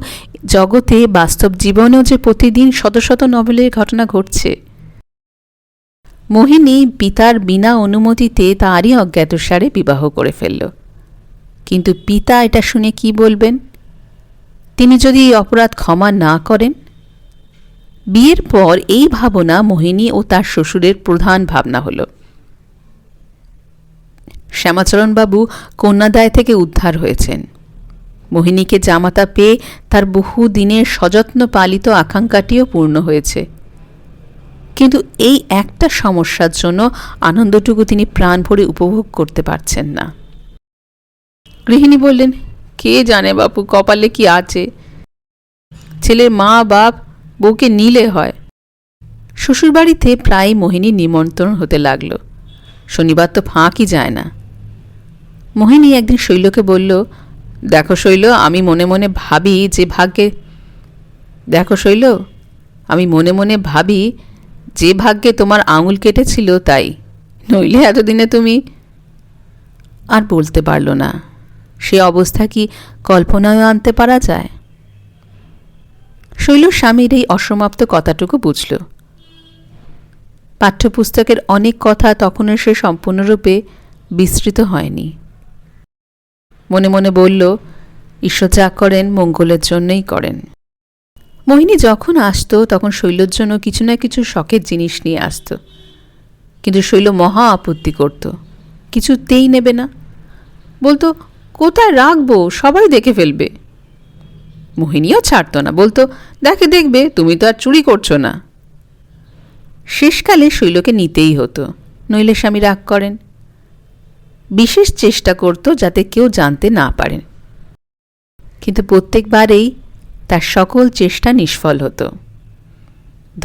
জগতে বাস্তব জীবনেও যে প্রতিদিন শত শত নভেলের ঘটনা ঘটছে। মোহিনী পিতার বিনা অনুমতিতে তারই অজ্ঞাতসারে বিবাহ করে ফেলল। কিন্তু পিতা এটা শুনে কি বলবেন? তিনি যদি এই অপরাধ ক্ষমা না করেন? বিয়ের পর এই ভাবনা মোহিনী ও তার শ্বশুরের প্রধান ভাবনা হল। শ্যামাচরণবাবু কন্যাদায় থেকে উদ্ধার হয়েছেন। মোহিনীকে জামাতা পেয়ে তার বহু দিনের সযত্ন পালিত আকাঙ্ক্ষাটিও পূর্ণ হয়েছে। কিন্তু এই একটা সমস্যার জন্য আনন্দটুকু তিনি প্রাণ ভরে উপভোগ করতে পারছেন না। গৃহিণী বললেন, কে জানে বাপু, কপালে কি আছে, ছেলের মা বাপ বউকে নিলে হয়। শ্বশুরবাড়িতে প্রায় মোহিনী নিমন্ত্রণ হতে লাগল। শনিবার তো ফাঁকই যায় না। মোহিনী একদিন শৈলকে বলল, দেখো শৈল, আমি মনে মনে ভাবি যে ভাগ্যে তোমার আঙুল কেটেছিল তাই, নইলে এতদিনে তুমি। আর বলতে পারল না। সে অবস্থা কি কল্পনায় আনতে পারা যায়? শৈল স্বামীর এই অসমাপ্ত কথাটুকু বুঝল। পাঠ্যপুস্তকের অনেক কথা তখনও সে সম্পূর্ণরূপে বিস্তৃত হয়নি। মনে মনে বলল, ঈশ্বর যা করেন মঙ্গলের জন্যই করেন। মোহিনী যখন আসতো তখন শৈলর জন্য কিছু না কিছু শখের জিনিস নিয়ে আসতো, কিন্তু শৈল মহা আপত্তি করত, কিছুতেই নেবে না। বলতো, কোথায় রাখবো, সবাই দেখে ফেলবে। মোহিনীও ছাড়ত না, বলতো, দেখবে, তুমি তো আর চুরি করছো না। শেষকালে শৈলকে নিতেই হতো, নইলে স্বামী রাগ করেন। বিশেষ চেষ্টা করত যাতে কেউ জানতে না পারেন, কিন্তু প্রত্যেকবারেই তার সকল চেষ্টা নিষ্ফল হতো।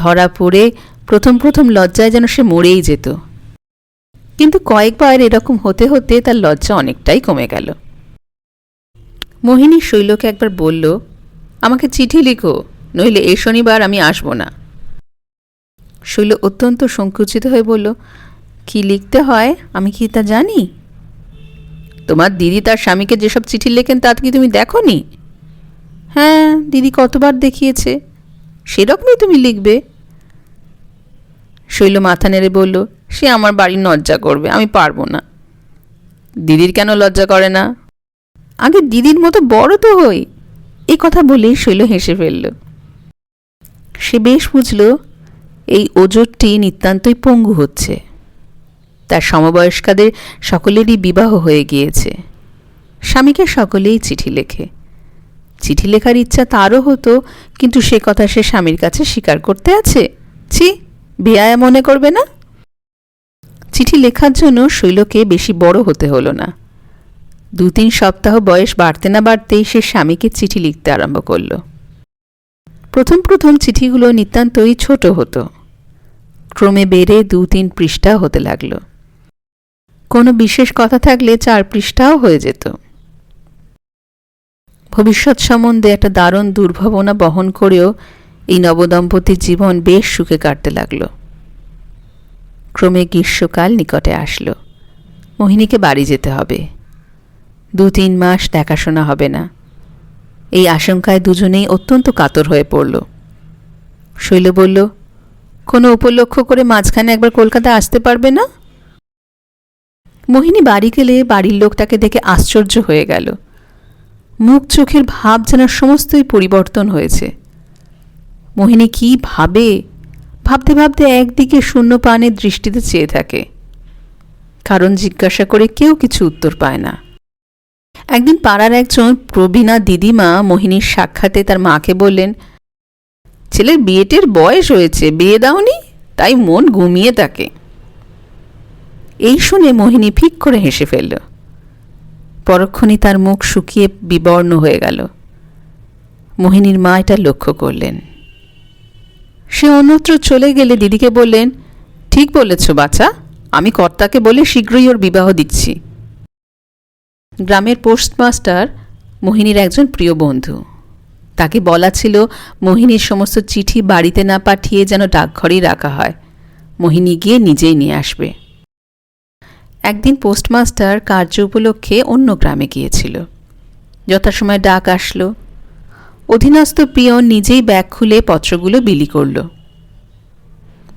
ধরা পড়ে প্রথম লজ্জায় যেন সে মরেই যেত, কিন্তু কয়েকবার এরকম হতে হতে তার লজ্জা অনেকটাই কমে গেল। মোহিনী শৈলকে একবার বলল, আমাকে চিঠি লিখো, নইলে এই শনিবার আমি আসব না। শৈল অত্যন্ত সংকুচিত হয়ে বলল, কি লিখতে হয় আমি কি তা জানি? তোমার দিদি তার স্বামীকে যেসব চিঠি লেখেন তা কি তুমি দেখোনি? হ্যাঁ, দিদি কতবার দেখিয়েছে, সেরকমই তুমি লিখবে। শৈল মাথা নেড়ে বলল, সে আমার বাড়ির লজ্জা করবে, আমি পারবো না। দিদির কেন লজ্জা করে না? আগে দিদির মতো বড় তো হই। এই কথা বলেই শৈল হেসে ফেলল। সে বেশ বুঝল এই ওজরটি নিতান্তই পঙ্গু হচ্ছে। তার সমবয়স্কাদের সকলেরই বিবাহ হয়ে গিয়েছে। স্বামীকে সকলেই চিঠি লেখে। চিঠি লেখার ইচ্ছা তারও হতো, কিন্তু সে কথা সে স্বামীর কাছে স্বীকার করতে আছে? ছি, বেয়ায়া মনে করবে না? চিঠি লেখার জন্য শৈলকে বেশি বড় হতে হলো না। 2-3 সপ্তাহ বয়স বাড়তে না বাড়তেই সে স্বামীকে চিঠি লিখতে আরম্ভ করল। প্রথম চিঠিগুলো নিতান্তই ছোট হতো, ক্রমে বেড়ে 2-3 পৃষ্ঠা হতে লাগল। কোনো বিশেষ কথা থাকলে 4 পৃষ্ঠাও হয়ে যেত। ভবিষ্যৎ সম্বন্ধে একটা দারুণ দুর্ভাবনা বহন করেও এই নবদম্পতির জীবন বেশ সুখে কাটতে লাগল। ক্রমে গ্রীষ্মকাল নিকটে আসলো। মোহিনীকে বাড়ি যেতে হবে। 2-3 মাস দেখাশোনা হবে না, এই আশঙ্কায় দুজনেই অত্যন্ত কাতর হয়ে পড়ল। শৈল বলল, কোনো উপলক্ষ করে মাঝখানে একবার কলকাতা আসতে পারবে না? মোহিনী বাড়ি গেলে বাড়ির লোক তাকে দেখে আশ্চর্য হয়ে গেল। মুখ চোখের ভাব যেন সমস্তই পরিবর্তন হয়েছে। মোহিনী কি ভাবতে ভাবতে একদিকে শূন্য পানের দৃষ্টিতে চেয়ে থাকে। কারণ জিজ্ঞাসা করে কেউ কিছু উত্তর পায় না। একদিন পাড়ার একজন প্রবীণা দিদিমা মোহিনীর সাক্ষাতে তার মাকে বললেন, ছেলের বিয়েটের বয়স হয়েছে, বিয়ে দাওনি, তাই মন ঘুমিয়ে থাকে। এই শুনে মোহিনী ফিক করে হেসে ফেলল। পরক্ষণই তার মুখ শুকিয়ে বিবর্ণ হয়ে গেল। মোহিনীর মা এটা লক্ষ্য করলেন। সে অন্যত্র চলে গেলে দিদিকে বললেন, ঠিক বলেছ বাছা, আমি কর্তাকে বলে শীঘ্রই ওর বিবাহ দিচ্ছি। গ্রামের পোস্টমাস্টার মোহিনীর একজন প্রিয় বন্ধু। তাকে বলা ছিল মোহিনীর সমস্ত চিঠি বাড়িতে না পাঠিয়ে যেন ডাকঘরেই রাখা হয়, মোহিনী গিয়ে নিজেই নিয়ে আসবে। একদিন পোস্টমাস্টার কার্য উপলক্ষে অন্য গ্রামে গিয়েছিল। যথাসময়ে ডাক আসলো। অধীনস্থ পিয়ন নিজেই ব্যাগ খুলে পত্রগুলো বিলি করল।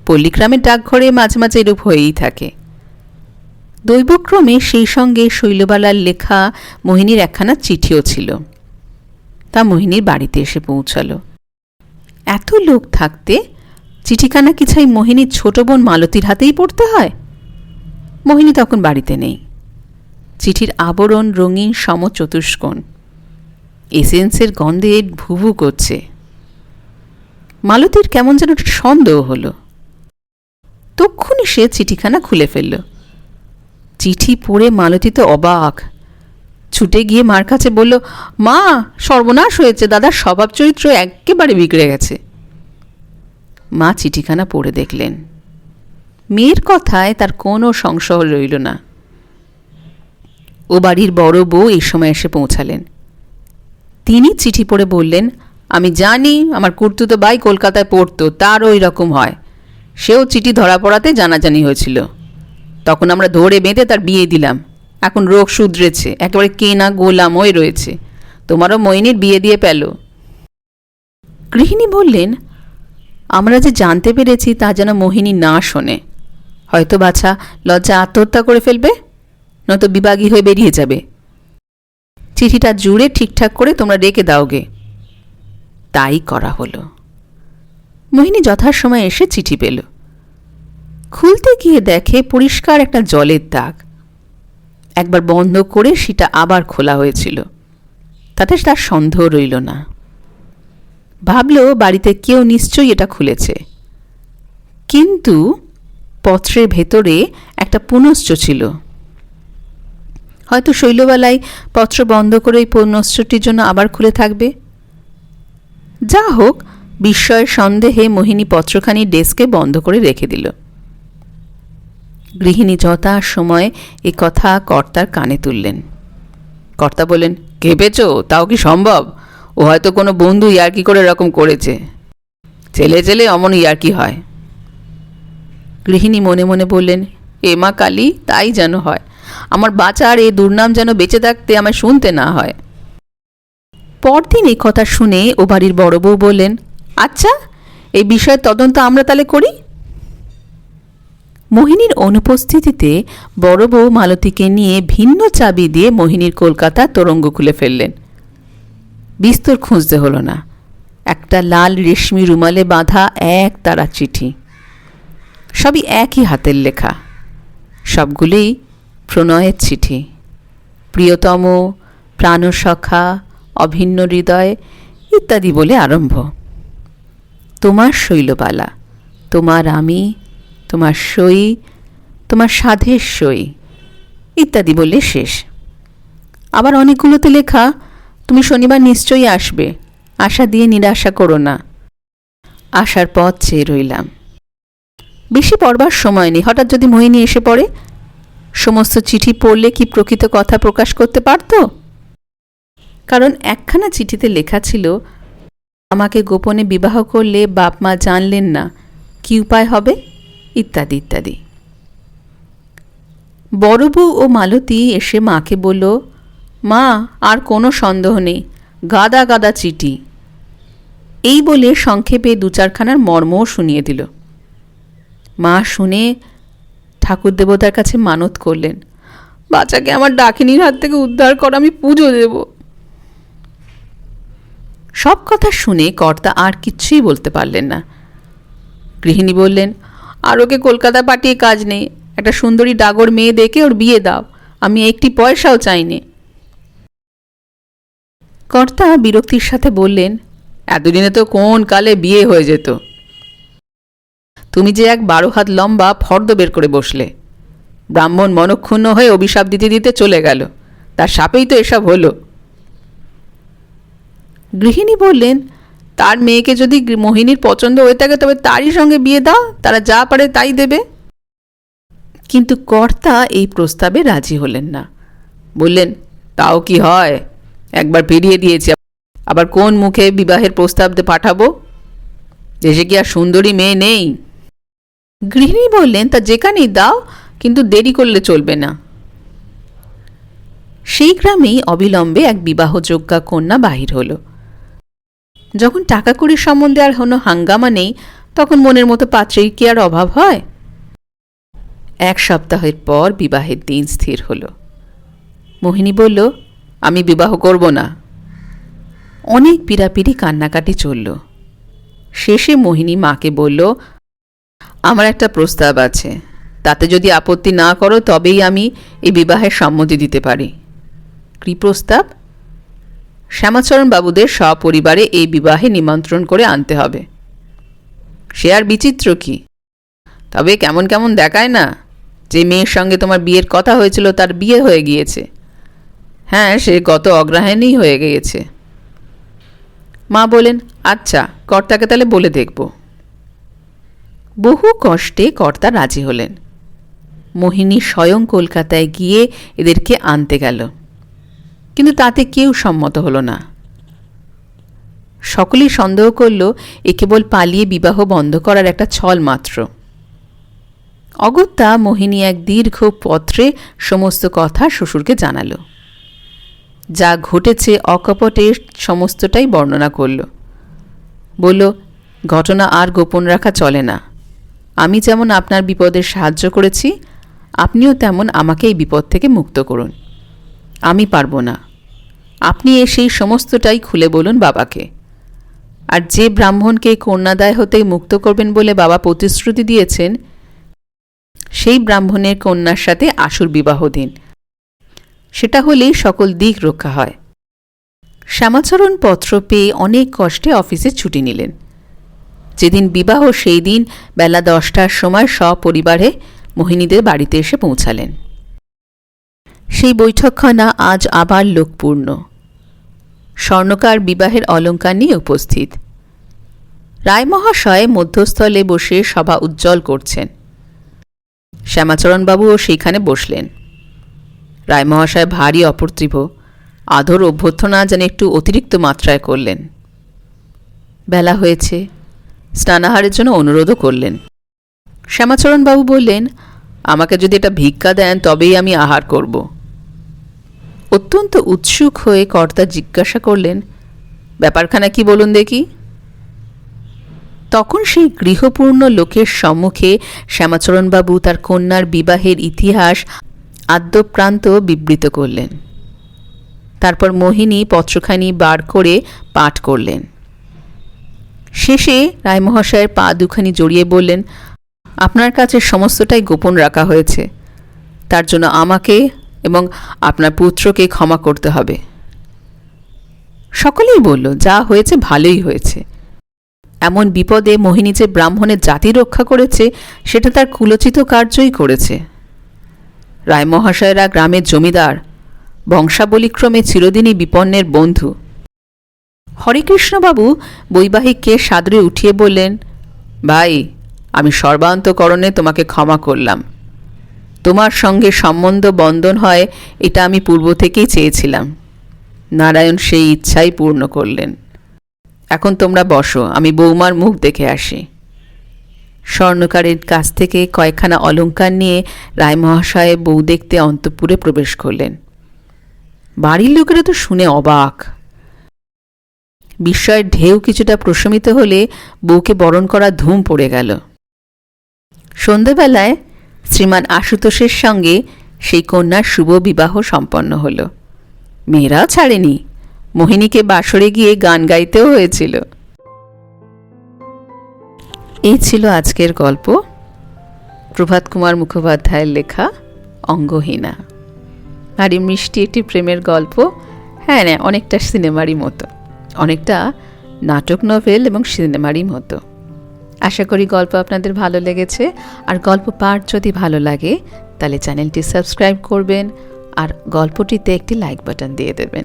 পল্লীগ্রামের ডাকঘরে মাঝে মাঝে এরূপ হয়েই থাকে। দৈবক্রমে সেই সঙ্গে শৈলবালার লেখা মোহিনীর একখানা চিঠিও ছিল। তা মোহিনীর বাড়িতে এসে পৌঁছালো। এত লোক থাকতে চিঠিখানা কি ছাই মোহিনীর ছোট বোন মালতীর হাতেই পড়তে হয়? মোহিনী তখন বাড়িতে নেই। চিঠির আবরণ রঙিন সমচতুষ্কোণ, এসেন্সের গন্ধে ভুভু করছে। মালতীর কেমন যেন সন্দেহ হলো। তক্ষুনি সে চিঠিখানা খুলে ফেলল। চিঠি পড়ে মালতী তো অবাক। ছুটে গিয়ে মার কাছে বলল, মা, সর্বনাশ হয়েছে, দাদার স্বভাব চরিত্র একেবারে বিগড়ে গেছে। মা চিঠিখানা পড়ে দেখলেন। মেয়ের কথায় তার কোনো সংশয় রইল না। ও বাড়ির বড় বউ এই সময় এসে পৌঁছালেন। তিনি চিঠি পড়ে বললেন, আমি জানি আমার কুর্তুতো ভাই কলকাতায় পড়তো, তার ওই রকম হয়। সেও চিঠি ধরা পড়াতে জানাজানি হয়েছিল, তখন আমরা ধরে বেঁধে তার বিয়ে দিলাম। এখন রোগ শুধরেছে, একেবারে কেনা গোলাম হয়ে রয়েছে। তোমারও মোহিনীর বিয়ে দিয়ে পেল। গৃহিণী বললেন, আমরা যে জানতে পেরেছি তা যেন মোহিনী না শোনে। হয়তো বাছা লজ্জা আত্মহত্যা করে ফেলবে, নয়তো বিবাগী হয়ে বেরিয়ে যাবে। চিঠিটা জুড়ে ঠিকঠাক করে তোমরা রেখে দাওগে। তাই করা হলো। মোহিনী যথাসময়ে এসে চিঠি পেল। খুলতে গিয়ে দেখে পরিষ্কার একটা জলের দাগ। একবার বন্ধ করে সেটা আবার খোলা হয়েছিল। তাতে তার সন্দেহ রইল না। ভাবল বাড়িতে কেউ নিশ্চয়ই এটা খুলেছে। কিন্তু পত্রের ভেতরে একটা পুনশ্চ ছিল। হয়তো শৈলবালায় পত্র বন্ধ করে ওই পুনশ্চটির জন্য আবার খুলে থাকবে। যা হোক, বিস্ময়ের সন্দেহে মোহিনী পত্রখানি ডেস্কে বন্ধ করে রেখে দিল। গৃহিণী যথা সময় এ কথা কর্তার কানে তুললেন। কর্তা বললেন, কেঁপেছ? তাও কি সম্ভব? ও হয়তো কোনো বন্ধু ইয়ার্কি করে এরকম করেছে। ছেলে ছেলে অমন ইয়ার্কি হয়। গৃহিণী মনে মনে বললেন, এ মা কালী, তাই যেন হয়। আমার বাঁচার এ দুর্নাম যেন বেঁচে থাকতে আমায় শুনতে না হয়। পরদিন এই কথা শুনে ও বাড়ির বড় বউ বললেন, আচ্ছা, এই বিষয়ে তদন্ত আমরা তাহলে করি। মোহিনীর অনুপস্থিতিতে বড় বউ মালতীকে নিয়ে ভিন্ন চাবি দিয়ে মোহিনীর কলকাতা তোরঙ্গ খুলে ফেললেন। বিস্তর খুঁজতে হলো না। একটা লাল রেশমি রুমালে বাঁধা এক তারা চিঠি, সবই একই হাতের লেখা, সবগুলোই প্রণয়ের চিঠি। প্রিয়তম, প্রাণসখা, অভিন্ন হৃদয় ইত্যাদি বলে আরম্ভ। তোমার শৈলবালা, তোমার আমি, তোমার সই, তোমার সাধের সই ইত্যাদি বলে শেষ। আবার অনেকগুলোতে লেখা, তুমি শনিবার নিশ্চয়ই আসবে, আশা দিয়ে নিরাশা করো না। আসার পথ চেয়ে রইলাম। বেশি পড়বার সময় নেই। হঠাৎ যদি মোহিনী এসে পড়ে, সমস্ত চিঠি পড়লে কি প্রকৃত কথা প্রকাশ করতে পারত? কারণ একখানা চিঠিতে লেখা ছিল, আমাকে গোপনে বিবাহ করলে বাপ মা জানলেন না, কি উপায় হবে, ইত্যাদি ইত্যাদি। বড় বউ ও মালতী এসে মাকে বলল, মা, আর কোনো সন্দেহ নেই, গাদা গাদা চিঠি। এই বলে সংক্ষেপে দু চারখানার মর্মও শুনিয়ে দিল। মা শুনে ঠাকুর দেবতার কাছে মানত করলেন, বাচ্চাকে আমার ডাকিনীর হাত থেকে উদ্ধার কর, আমি পুজো দেব। সব কথা শুনে কর্তা আর কিচ্ছুই বলতে পারলেন না। গৃহিণী বললেন, আর ওকে কলকাতা পাঠিয়ে কাজ নেই, একটা সুন্দরী ডাগর মেয়ে দেখে ওর বিয়ে দাও, আমি একটি পয়সাও চাইনি। কর্তা বিরক্তির সাথে বললেন, এতদিনে তো কোন কালে বিয়ে হয়ে যেত। তুমি যে এক 12 হাত লম্বা ফর্দ বের করে বসলে। ব্রাহ্মণ মনক্ষুণ্ণ হয়ে অভিশাপ দিতে দিতে চলে গেল, তার শাপেই তো এসব হলো। গৃহিণী বললেন, তার মেয়েকে যদি মোহিনীর পছন্দ হয়ে থাকে তবে তারই সঙ্গে বিয়ে দাও, তারা যা পারে তাই দেবে। কিন্তু কর্তা এই প্রস্তাবে রাজি হলেন না। বললেন, তাও কি হয়, একবার ফিরিয়ে দিয়েছি, আবার কোন মুখে বিবাহের প্রস্তাব পাঠাবো? দেশে কি আর সুন্দরী মেয়ে নেই? গৃহিণী বললেন, তা যেখানেই দাও, কিন্তু দেরি করলে চলবে না। সেই গ্রামেই অবিলম্বে এক বিবাহযোগ্যা কন্যা বাহির হল। যখন টাকা কড়ির সম্বন্ধে আর কোনো হাঙ্গামা নেই, তখন মনের মতো পাত্রের কি আর অভাব হয়? 1 সপ্তাহের পর বিবাহের দিন স্থির হল। মোহিনী বলল, আমি বিবাহ করব না। অনেক পীড়াপিড়ি কান্নাকাটি চলল। শেষে মোহিনী মাকে বলল, আমার একটা প্রস্তাব আছে, তাতে যদি আপত্তি না করো তবেই আমি এই বিবাহের সম্মতি দিতে পারি। কী প্রস্তাব? শ্যামাচরণ বাবুদের সপরিবারে এই বিবাহে নিমন্ত্রণ করে আনতে হবে। সে আর বিচিত্র কি? তবে কেমন কেমন দেখায় না, যে মেয়ের সঙ্গে তোমার বিয়ের কথা হয়েছিল তার বিয়ে হয়ে গিয়েছে। হ্যাঁ, সে গত অগ্রহায়ণেই হয়ে গিয়েছে। মা বলেন, আচ্ছা, কর্তাকে তাহলে বলে দেখব। বহু কষ্টে কর্তা রাজি হলেন। মোহিনী স্বয়ং কলকাতায় গিয়ে এদেরকে আনতে গেল, কিন্তু তাতে কেউ সম্মত হলো না। সকলেই সন্দেহ করল এ কেবল পালিয়ে বিবাহ বন্ধ করার একটা ছল মাত্র। অগত্যা মোহিনী এক দীর্ঘ পত্রে সমস্ত কথা শ্বশুরকে জানাল। যা ঘটেছে অকপটে সমস্তটাই বর্ণনা করল। বলল, ঘটনা আর গোপন রাখা চলে না। আমি যেমন আপনার বিপদের সাহায্য করেছি, আপনিও তেমন আমাকে এই বিপদ থেকে মুক্ত করুন। আমি পারব না। আপনি সেই সমস্তটাই খুলে বলুন বাবাকে। আর যে ব্রাহ্মণকে কন্যাদায় হতে মুক্ত করবেন বলে বাবা প্রতিশ্রুতি দিয়েছেন, সেই ব্রাহ্মণের কন্যার সাথে আসল বিবাহ দিন। সেটা হলেই সকল দিক রক্ষা হয়। শ্যামাচরণ পত্র পেয়ে অনেক কষ্টে অফিসে ছুটি নিলেন। যেদিন বিবাহ সেই দিন বেলা 10টার সময় সপরিবারে মোহিনীদের বাড়িতে এসে পৌঁছালেন। সেই বৈঠকখানা আজ আবার লোকপূর্ণ। স্বর্ণকার বিবাহের অলঙ্কার নিয়ে উপস্থিত। রায়মহাশয় মধ্যস্থলে বসে সভা উজ্জ্বল করছেন। শ্যামাচরণবাবুও সেইখানে বসলেন। রায়মহাশয় ভারী অপ্রতিভ, আদর অভ্যর্থনা যেন একটু অতিরিক্ত মাত্রায় করলেন। বেলা হয়েছে, স্নানাহারের জন্য অনুরোধও করলেন। শ্যামাচরণবাবু বললেন, আমাকে যদি এটা ভিক্ষা দেন তবেই আমি আহার করব। অত্যন্ত উৎসুক হয়ে কর্তা জিজ্ঞাসা করলেন, ব্যাপারখানা কি বলুন দেখি। তখন সেই গৃহপূর্ণ লোকের সম্মুখে শ্যামাচরণবাবু তার কন্যার বিবাহের ইতিহাস আদ্যপ্রান্ত বিবৃত করলেন। তারপর মোহিনী পত্রখানি বার করে পাঠ করলেন। শেষে রায়মহাশয়ের পা দুখানি জড়িয়ে বললেন, আপনার কাছে সমস্তটাই গোপন রাখা হয়েছে, তার জন্য আমাকে এবং আপনার পুত্রকে ক্ষমা করতে হবে। সকলেই বলল, যা হয়েছে ভালোই হয়েছে। এমন বিপদে মোহিনী যে ব্রাহ্মণের জাতি রক্ষা করেছে সেটা তার কুলোচিত কার্যই করেছে। রায়মহাশয়েরা গ্রামের জমিদার, বংশাবলীক্রমে চিরদিনই বিপন্নের বন্ধু। হরেকৃষ্ণবাবু বৈবাহিককে সাদরে উঠিয়ে বললেন, ভাই, আমি সর্বান্তকরণে তোমাকে ক্ষমা করলাম। তোমার সঙ্গে সম্বন্ধ বন্ধন হয় এটা আমি পূর্ব থেকেই চেয়েছিলাম। নারায়ণ সেই ইচ্ছাই পূর্ণ করলেন। এখন তোমরা বসো, আমি বৌমার মুখ দেখে আসি। স্বর্ণকারের কাছ থেকে কয়েকখানা অলঙ্কার নিয়ে রায়মহাশয় বউ দেখতে অন্তঃপুরে প্রবেশ করলেন। বাড়ির লোকেরা তো শুনে অবাক। বিস্ময়ের ঢেউ কিছুটা প্রশমিত হলে বউকে বরণ করা ধুম পড়ে গেল। সন্ধ্যাবেলায় শ্রীমান আশুতোষের সঙ্গে সেই কন্যার শুভ বিবাহ সম্পন্ন হল। মেয়েরাও ছাড়েনি, মোহিনীকে বাসরে গিয়ে গান গাইতেও হয়েছিল। এই ছিল আজকের গল্প, প্রভাত কুমার মুখোপাধ্যায়ের লেখা অঙ্গহীনা। ভারী মিষ্টি একটি প্রেমের গল্প। হ্যাঁ, অনেকটা সিনেমারই মতো, অনেকটা নাটক নভেল এবং সিনেমারই মতো। আশা করি গল্প আপনাদের ভালো লেগেছে। আর গল্প পাঠ যদি ভালো লাগে তাহলে চ্যানেলটি সাবস্ক্রাইব করবেন আর গল্পটিতে একটি লাইক বাটন দিয়ে দেবেন।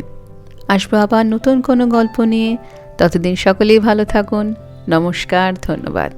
আসবো আবার নতুন কোনো গল্প নিয়ে। ততদিন সকলেই ভালো থাকুন। নমস্কার, ধন্যবাদ।